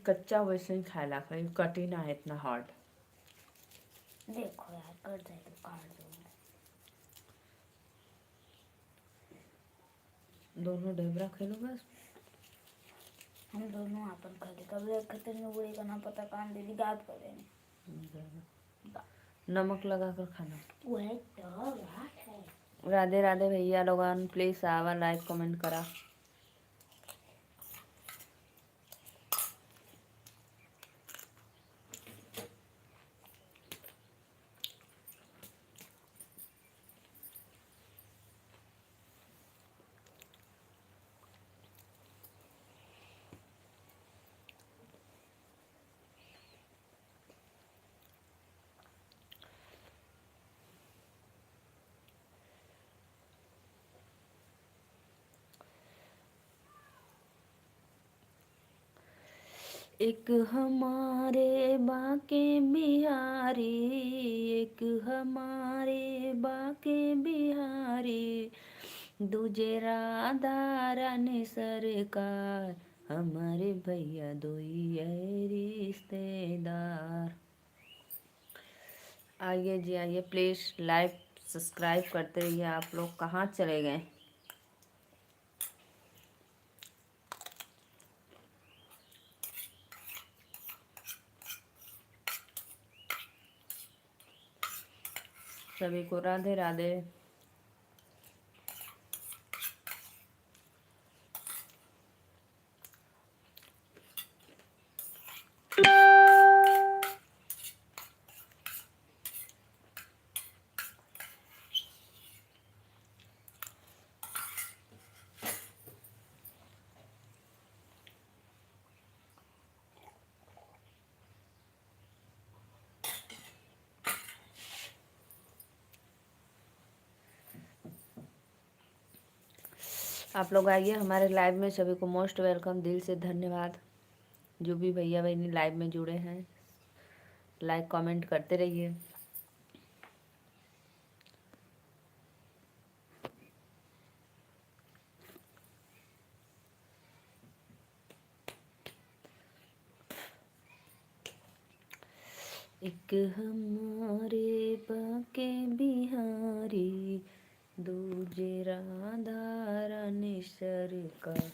Speaker 1: कच्चा वैसे ही खायला कटी ना है इतना हार्ड।
Speaker 2: देखो यार कट जाए तो काट दो।
Speaker 1: दोनों ढेबरा खेलो बस।
Speaker 2: हम दोनों अपन खाते कभी एक खतर में बुढ़ी का नाम पता कान दीदी गायब कर देने।
Speaker 1: नमक लगा कर खाना।
Speaker 2: वही तो बात है।
Speaker 1: राधे राधे भैया लोगन, प्लीज आवा लाइक कमेंट करा। एक हमारे बाके बिहारी, एक हमारे बाके बिहारी, दूजे राधा रानी सरकार, हमारे भैया दोई है रिश्तेदार। आइए जी आइए, प्लीज़ लाइक सब्सक्राइब करते रहिए। आप लोग कहाँ चले गए? सभी को राधे राधे। आप लोग आइए हमारे लाइव में, सभी को मोस्ट वेलकम, दिल से धन्यवाद। जो भी भैया बहनी लाइव में जुड़े हैं, लाइक कमेंट करते रहिए। एक हमारे बाके बिहारी, दूजे राधा रानी सरकार।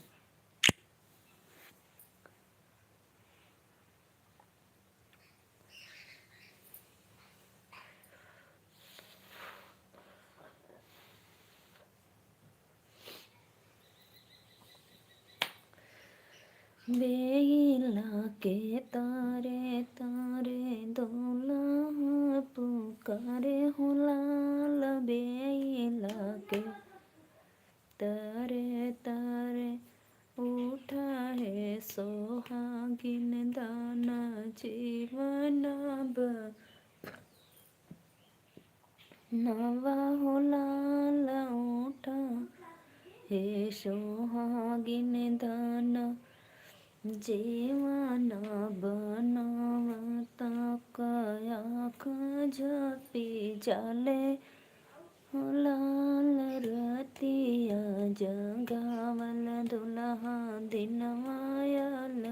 Speaker 1: बेला के तारे तारे दूल्हा पुकारे हो लाल, बेला के तारे तारे उठा है सोहागिन दाना, जीवन नवा हो लाल, उठा हे सोहागिन दाना, जीवन बनवता कयाक झपी जाले, लाल रतिया जगावल दुल्हा दिनवायल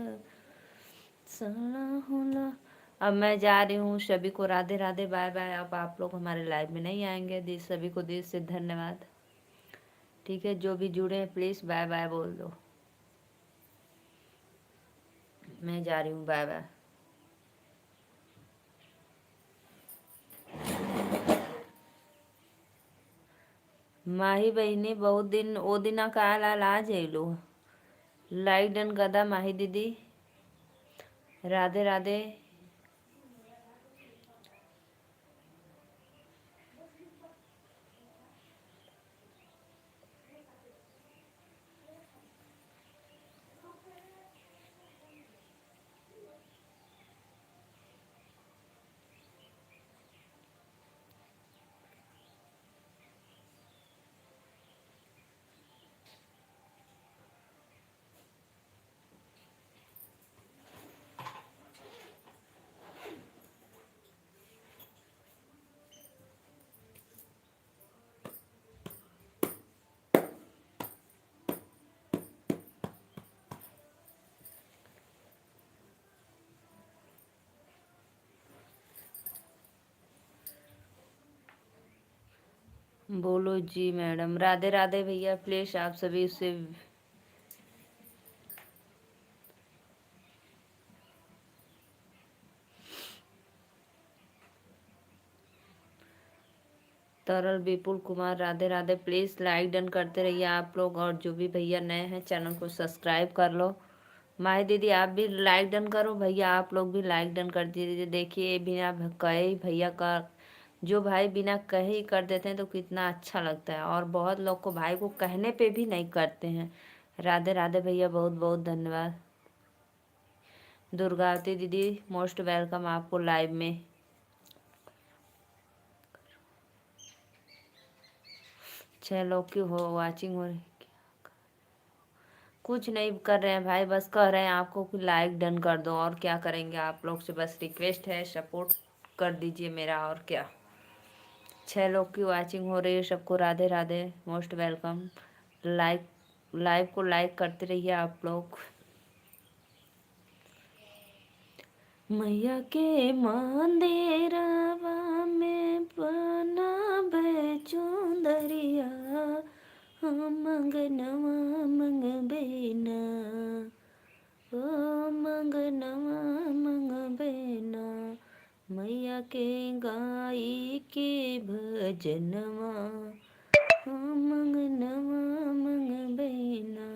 Speaker 1: सला होला। अब मैं जा रही हूँ, सभी को राधे राधे, बाय बाय। अब आप लोग हमारे लाइव में नहीं आएंगे, सभी को दिल से धन्यवाद। ठीक है, जो भी जुड़े हैं प्लीज़ बाय बाय बोल दो। मैं जा रही हूँ, बाय बाय। माही बहनी बहुत दिन ओ दिन काल आ जाइलो। लाइक डन गदा माही दीदी। राधे राधे। बोलो जी मैडम। राधे राधे भैया। प्लीज आप सभी उससे तरल Vipul Kumar Radhe Radhe. Please like done करते रहिए आप लोग, और जो भी भैया नए हैं चैनल को सब्सक्राइब कर लो। माही दीदी आप भी लाइक डन करो, भैया आप लोग भी लाइक डन कर दीजिए। देखिए बिना कहे ही भैया का, जो भाई बिना कहे ही कर देते हैं तो कितना अच्छा लगता है, और बहुत लोग को भाई को कहने पे भी नहीं करते हैं। राधे राधे भैया, बहुत बहुत धन्यवाद। दुर्गावती दीदी मोस्ट वेलकम आपको लाइव में। छह लोग की हो वाचिंग हो रही। कुछ नहीं कर रहे हैं भाई, बस कह रहे हैं आपको कि लाइक डन कर दो, और क्या करेंगे। आप लोग से बस रिक्वेस्ट है, सपोर्ट कर दीजिए मेरा, और क्या। छह लोग की वाचिंग हो रही है, सबको Radhe Radhe, most welcome. Like live को लाइक करते रहिए आप लोग। मैया के मंदिरवा में बना चुंदरिया, मंगनवा मंगबेना, ओ मंगनवा मंगबेना। मैया के गाई के भजनवा, ओ मंगनवा मंगबेना।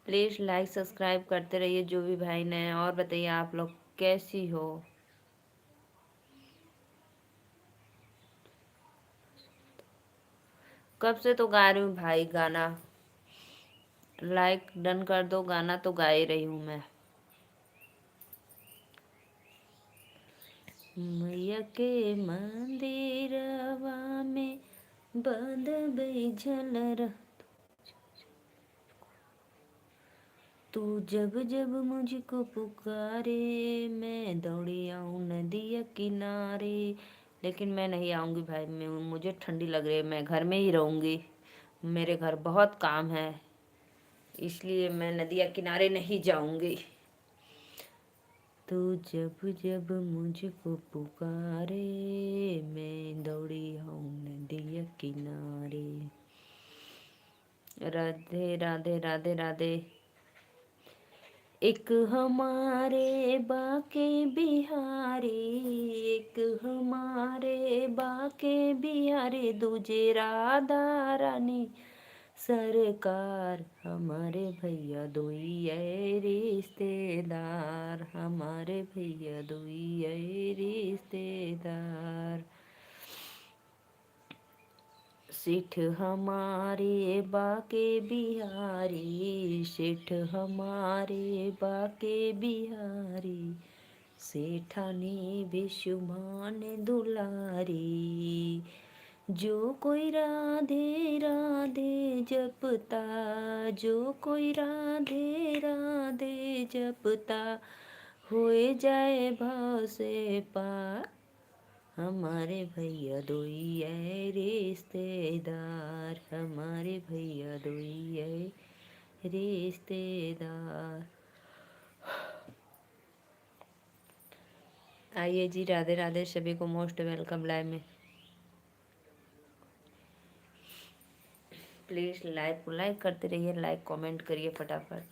Speaker 1: प्लीज़ लाइक सब्सक्राइब करते रहिए जो भी भाई नए हैं। और बताइए आप लोग कैसी हो। कब से तो गा रही हूँ भाई गाना, लाइक डन कर दो। गाना तो गा ही रही हूँ मैं। मैया के मंदिरवा में बंद झलर, तू जब जब मुझको पुकारे, मैं दौड़ी आऊँ नदिया किनारे। लेकिन मैं नहीं आऊँगी भाई, मुझे ठंडी लग रही है, मैं घर में ही रहूँगी। मेरे घर बहुत काम है, इसलिए मैं नदिया किनारे नहीं जाऊँगी। तू जब जब मुझको पुकारे, मैं दौड़ी आऊँ नदिया किनारे। राधे राधे राधे राधे। एक हमारे बाके बिहारी, एक हमारे बाके बिहारी, दूजे राधा रानी सरकार। हमारे भैया दोई है रिश्तेदार, हमारे भैया दोई है रिश्तेदार। सेठ हमारे बाके बिहारी, सेठ हमारे बाके बिहारी, सेठानी विशुमान दुलारी। जो कोई राधे राधे जपता, जो कोई राधे राधे जपता, होए जाए भाव से पार। हमारे भैया दोई है रिश्तेदार, हमारे भैया दोई है रिश्तेदार। आइए जी, राधे राधे सभी को, मोस्ट वेलकम लाइव में। प्लीज़ लाइव को लाइक करते रहिए, लाइक कमेंट करिए फटाफट।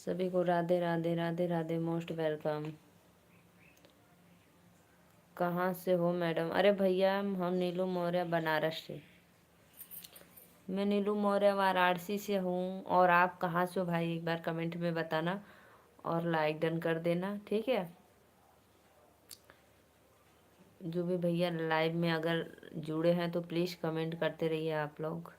Speaker 1: सभी को राधे राधे राधे राधे, मोस्ट वेलकम। कहाँ से हो मैडम? अरे भैया हम नीलू मौर्य बनारस से। मैं नीलू मौर्य वाराणसी से हूँ। और आप कहाँ से हो भाई, एक बार कमेंट में बताना और लाइक डन कर देना, ठीक है। जो भी भैया लाइव में अगर जुड़े हैं तो प्लीज़ कमेंट करते रहिए आप लोग।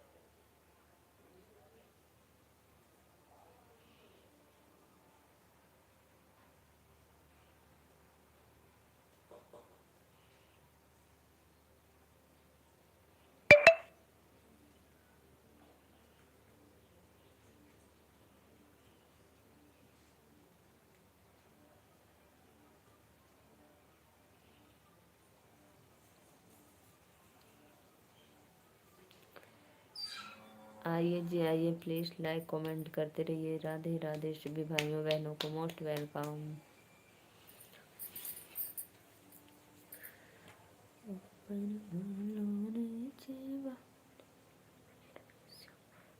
Speaker 1: आइए जी आइए, प्लीज़ लाइक कमेंट करते रहिए। राधे राधे सभी भाइयों बहनों को मोस्ट वेलकम।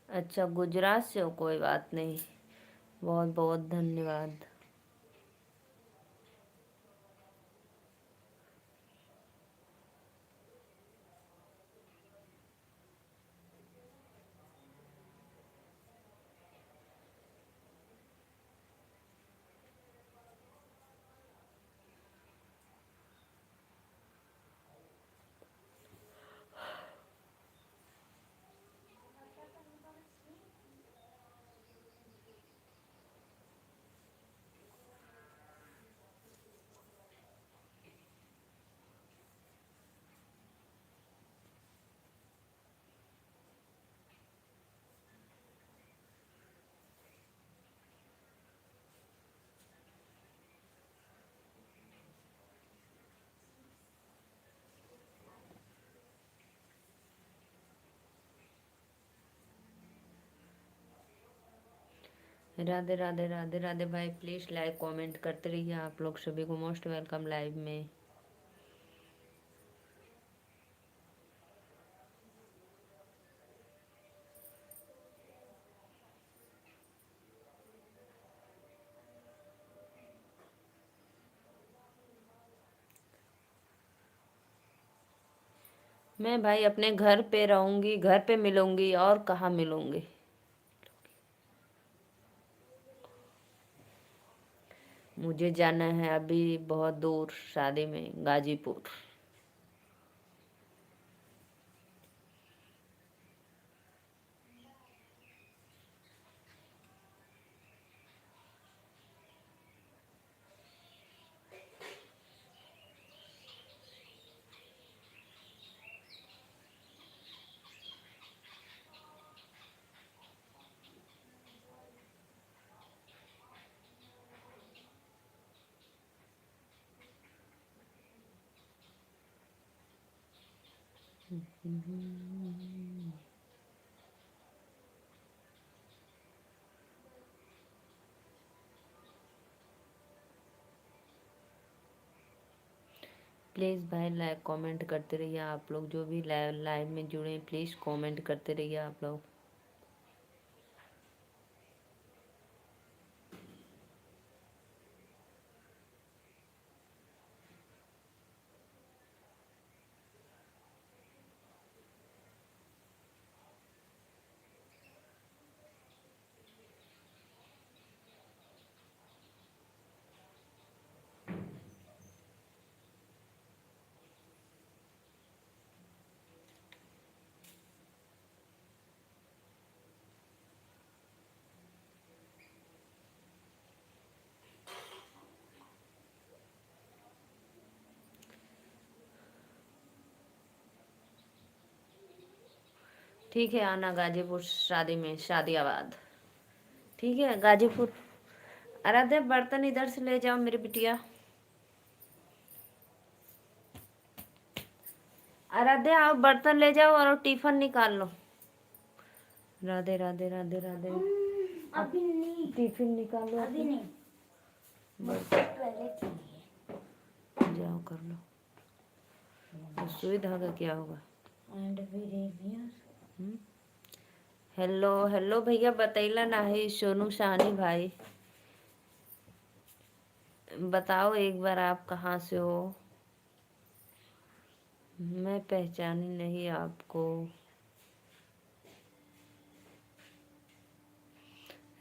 Speaker 1: अच्छा गुजरात से हो, कोई बात नहीं, बहुत बहुत धन्यवाद। राधे राधे राधे राधे भाई, प्लीज़ लाइक कमेंट करते रहिए आप लोग। सभी को मोस्ट वेलकम लाइव में। मैं भाई अपने घर पे रहूंगी, घर पे मिलूंगी, और कहाँ मिलूंगी। मुझे जाना है अभी बहुत दूर शादी में, गाजीपुर। प्लीज़ भाई लाइक कमेंट करते रहिए आप लोग। जो भी लाइव में जुड़े प्लीज़ कमेंट करते रहिए आप लोग। ठीक है, आना गाजीपुर शादी में, शादियाबाद। ठीक है गाजीपुर। आराध्या बर्तन इधर से ले जाओ मेरी बिटिया। आराध्या आओ, बर्तन ले जाओ और टिफिन निकाल लो। राधे राधे राधे राधे।
Speaker 2: अभी नहीं,
Speaker 1: टिफिन निकालो।
Speaker 2: अभी नहीं, पहले चाहिए।
Speaker 1: जाओ कर लो। तो सुई धागा क्या होगा? हेलो हेलो भैया, बतैला नाही सोनू साहनी भाई। बताओ एक बार आप कहाँ से हो? मैं पहचानी नहीं आपको।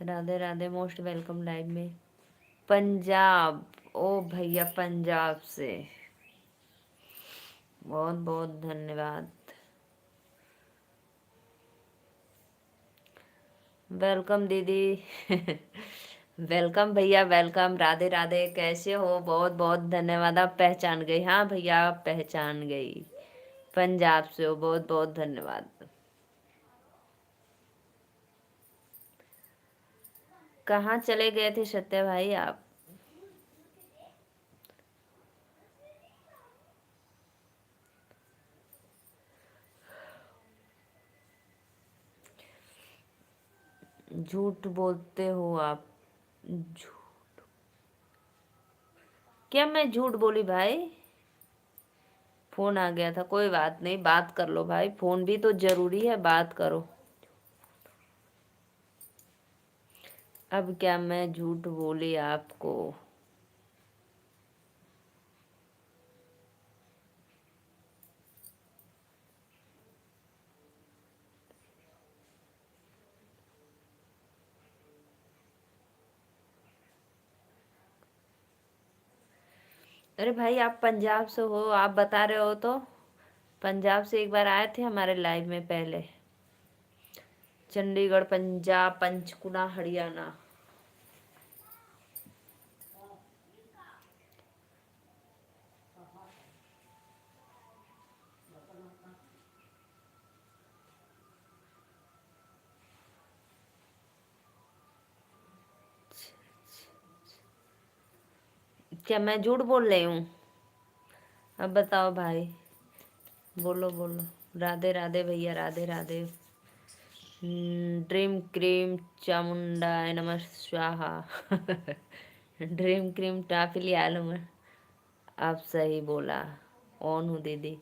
Speaker 1: Radhe Radhe, most welcome live में। पंजाब, ओ भैया पंजाब से बहुत बहुत धन्यवाद। वेलकम दीदी। वेलकम भैया, वेलकम। राधे राधे, कैसे हो? बहुत बहुत धन्यवाद, आप पहचान गई। हाँ भैया, आप पहचान गई, पंजाब से हो, बहुत बहुत धन्यवाद। कहाँ चले गए थे सत्य भाई आप? झूठ बोलते हो आप। क्या मैं झूठ बोली भाई? फोन आ गया था, कोई बात नहीं, बात कर लो भाई, फोन भी तो जरूरी है, बात करो। अब क्या मैं झूठ बोली आपको? अरे भाई, आप पंजाब से हो, आप बता रहे हो तो। पंजाब से एक बार आए थे हमारे लाइव में पहले। चंडीगढ़, पंजाब, पंचकुला, हरियाणा। क्या मैं झूठ बोल रही हूँ? अब बताओ भाई, बोलो बोलो। राधे राधे भैया, राधे राधे। ड्रीम क्रीम चामुंडाय नमः स्वाहा। ड्रीम क्रीम टाफिली आलम। आप सही बोला, ऑन हूँ दीदी।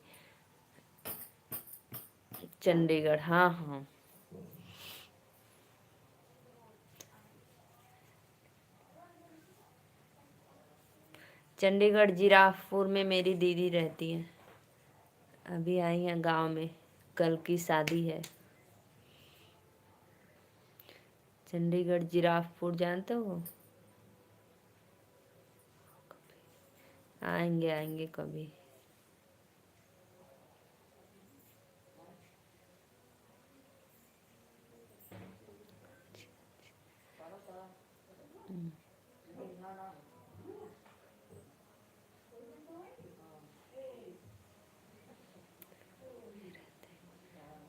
Speaker 1: चंडीगढ़, हाँ हाँ। चंडीगढ़ जिराफपुर में मेरी दीदी रहती है, अभी आई हैं गांव में, कल की शादी है। चंडीगढ़ जिराफपुर जानते हो? आएंगे आएंगे कभी।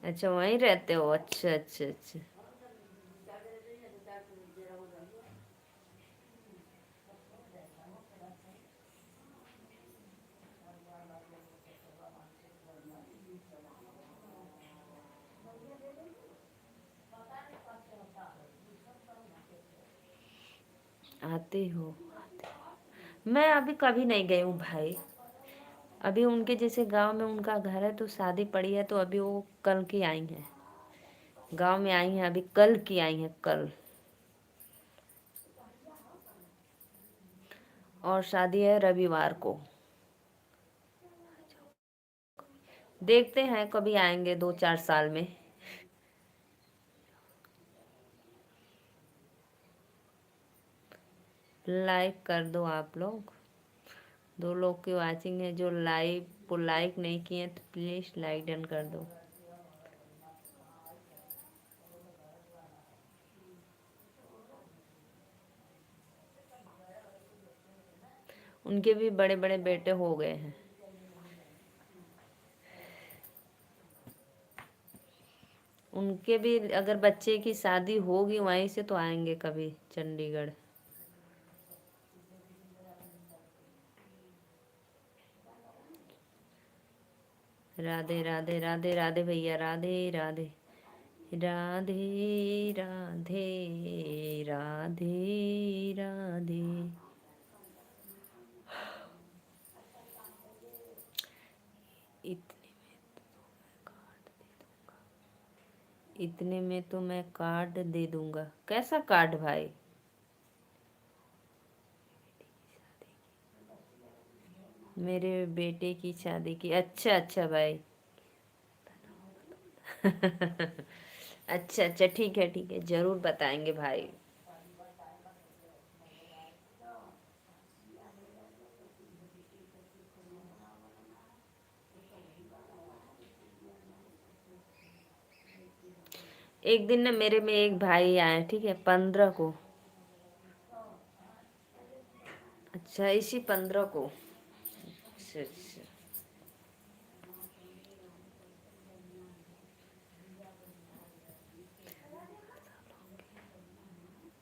Speaker 1: अच्छा, वहीं रहते हो? अच्छा अच्छा अच्छा। आते हो? मैं अभी कभी नहीं गई हूँ भाई। अभी उनके जैसे गांव में उनका घर है, तो शादी पड़ी है, तो अभी वो कल की आई हैं, गांव में आई हैं, अभी कल की आई हैं, कल। और शादी है रविवार को। देखते हैं कभी आएंगे 2-4 साल में। लाइक कर दो आप लोग। 2 लोग की वाचिंग है, जो लाइव को लाइक नहीं किए तो प्लीज लाइक डन कर दो। उनके भी बड़े बड़े बेटे हो गए हैं। उनके भी अगर बच्चे की शादी होगी वहीं से तो आएंगे कभी चंडीगढ़। राधे राधे, राधे राधे भैया, राधे राधे। राधे राधे, राधे राधे। इतने में तो मैं कार्ड दे दूंगा। कैसा कार्ड भाई? मेरे बेटे की शादी की। अच्छा अच्छा भाई। अच्छा अच्छा, ठीक है, जरूर बताएंगे भाई। एक दिन ना मेरे में एक भाई आए, ठीक है, 15 को। अच्छा, इसी 15 को। अच्छा अच्छा।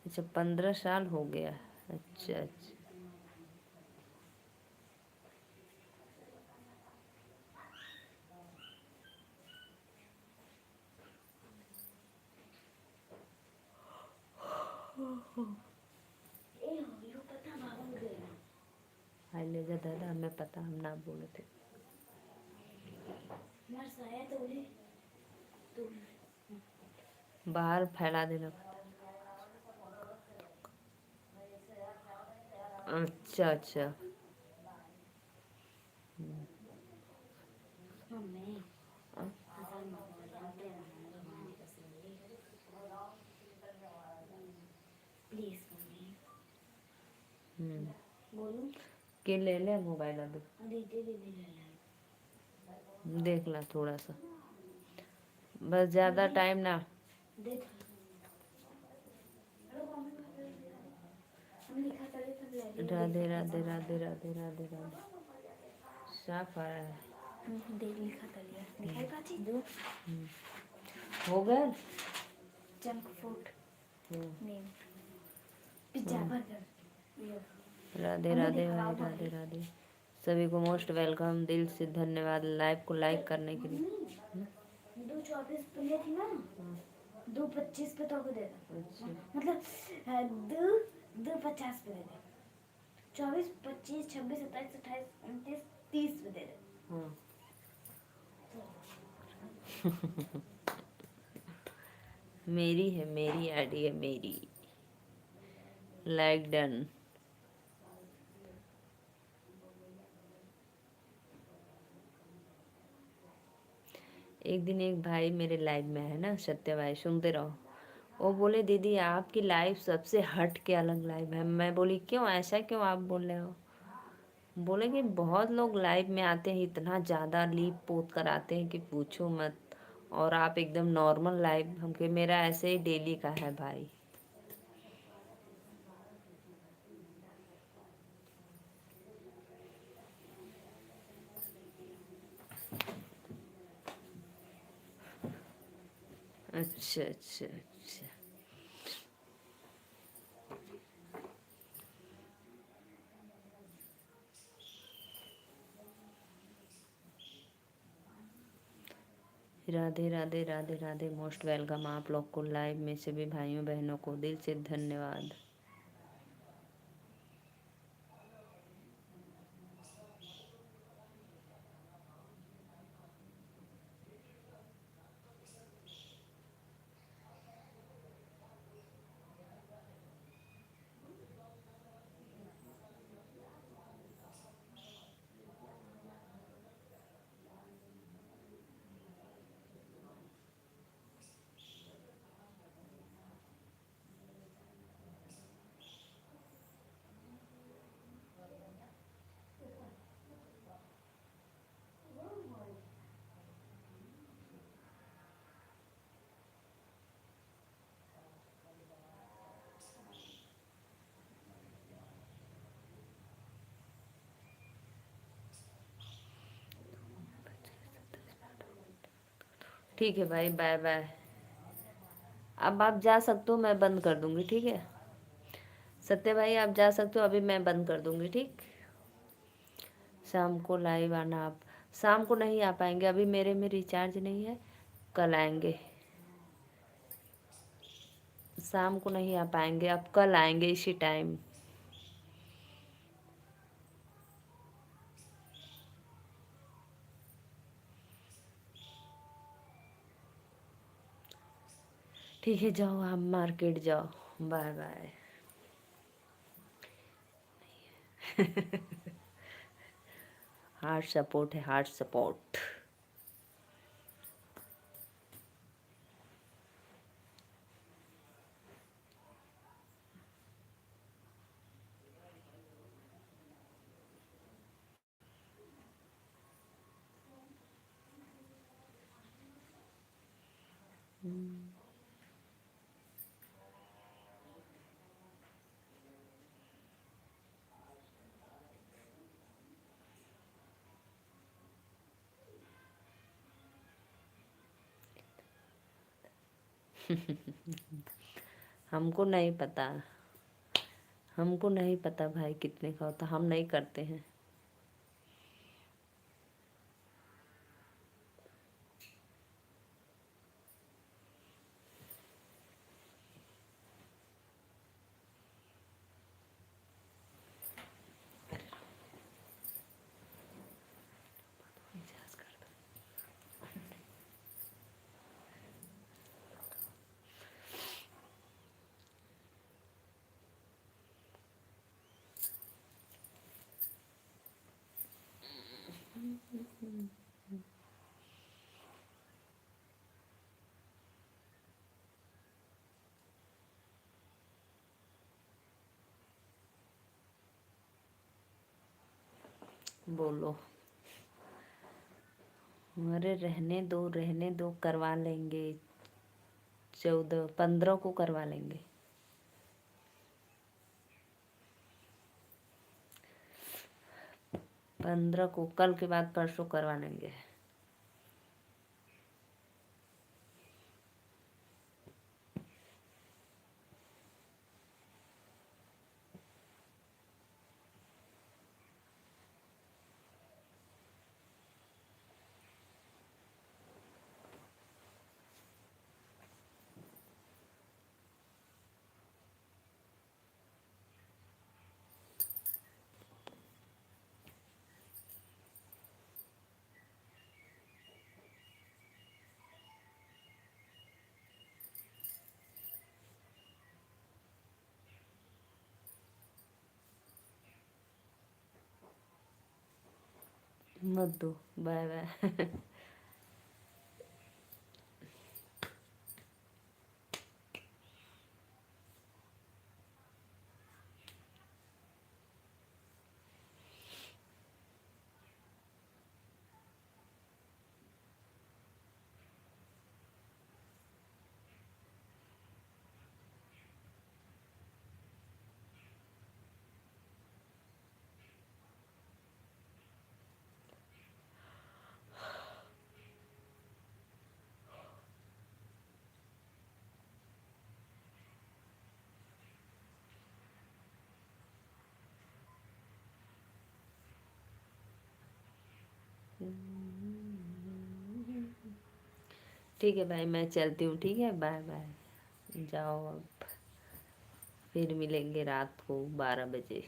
Speaker 1: अच्छा, 15 साल हो गया। अच्छा अच्छा।
Speaker 2: यो पता भागम गया
Speaker 1: हाय ले जा दादा, हमें पता, हम ना बोले थे।
Speaker 2: मर साया तोले तो
Speaker 1: बाहर फैला देना। अच्छा अच्छा।
Speaker 2: मम्मी
Speaker 1: हाँ,
Speaker 2: हसन मोहल्ला पे रहना मां पसंद प्लीज मम्मी बोलूं
Speaker 1: के ले ले मोबाइल अभी।
Speaker 2: दीदी दीदी ले ले
Speaker 1: देख ला थोड़ा सा, बस ज्यादा टाइम ना।
Speaker 2: देख हम लिखा था सब ले लिया
Speaker 1: राधे राधे राधे राधे राधे राधे। साफ आ रहा है।
Speaker 2: देख लिखा था लिया दिखाई पाची दो
Speaker 1: हो गया।
Speaker 2: जंक फूड
Speaker 1: हम्म।
Speaker 2: नेम पिज्जा बर्गर
Speaker 1: राधे
Speaker 2: हमने
Speaker 1: राधे
Speaker 2: दिखाओ
Speaker 1: भाई, राधे
Speaker 2: भाई
Speaker 1: राधे। सभी को मोस्ट वेलकम, दिल से धन्यवाद लाइव को लाइक करने के लिए।
Speaker 2: मम्मी 2:24 पे लिए थी ना 2:25 पे तो को दे दो
Speaker 1: अच्छा
Speaker 2: मतलब 2:50 पे दे दे 24 25 26 27 28 29 30 पे दे दे
Speaker 1: हाँ। मेरी है, मेरी आईडी है मेरी। Like done. एक दिन एक भाई मेरे लाइव में है ना, सत्य भाई, सुनते रहो। वो बोले दीदी आपकी लाइव सबसे हट के अलग लाइव है। मैं बोली क्यों, ऐसा क्यों आप बोल रहे हो? बोले कि बहुत लोग लाइव में आते हैं, इतना ज़्यादा लीप पोत कर आते हैं कि पूछो मत, और आप एकदम नॉर्मल लाइव। हमके मेरा ऐसे ही डेली का है भाई। अच्छा अच्छा अच्छा। राधे राधे राधे राधे, मोस्ट वेलकम आप लोग को लाइव में, सभी भाइयों बहनों को दिल से धन्यवाद। ठीक है भाई, बाय बाय। अब आप जा सकते हो, मैं बंद कर दूंगी, ठीक है। सत्य भाई आप जा सकते हो, अभी मैं बंद कर दूंगी, ठीक। शाम को लाइव आना आप। शाम को नहीं आ पाएंगे, अभी मेरे में रिचार्ज नहीं है, कल आएंगे। शाम को नहीं आ पाएंगे, अब कल आएंगे इसी टाइम। ठीक है, जाओ आप मार्केट जाओ, बाय बाय। हार्ट सपोर्ट है, हार्ट सपोर्ट। हमको नहीं पता, हमको नहीं पता भाई कितने का होता, हम नहीं करते हैं। बोलो। अरे रहने दो, करवा लेंगे। 14-15 को करवा लेंगे। 15 को, कल के बाद परसों करवा लेंगे। मत दो, बाय बाय। ठीक है भाई, मैं चलती हूँ, ठीक है, बाय बाय। जाओ अब, फिर मिलेंगे रात को 12 बजे।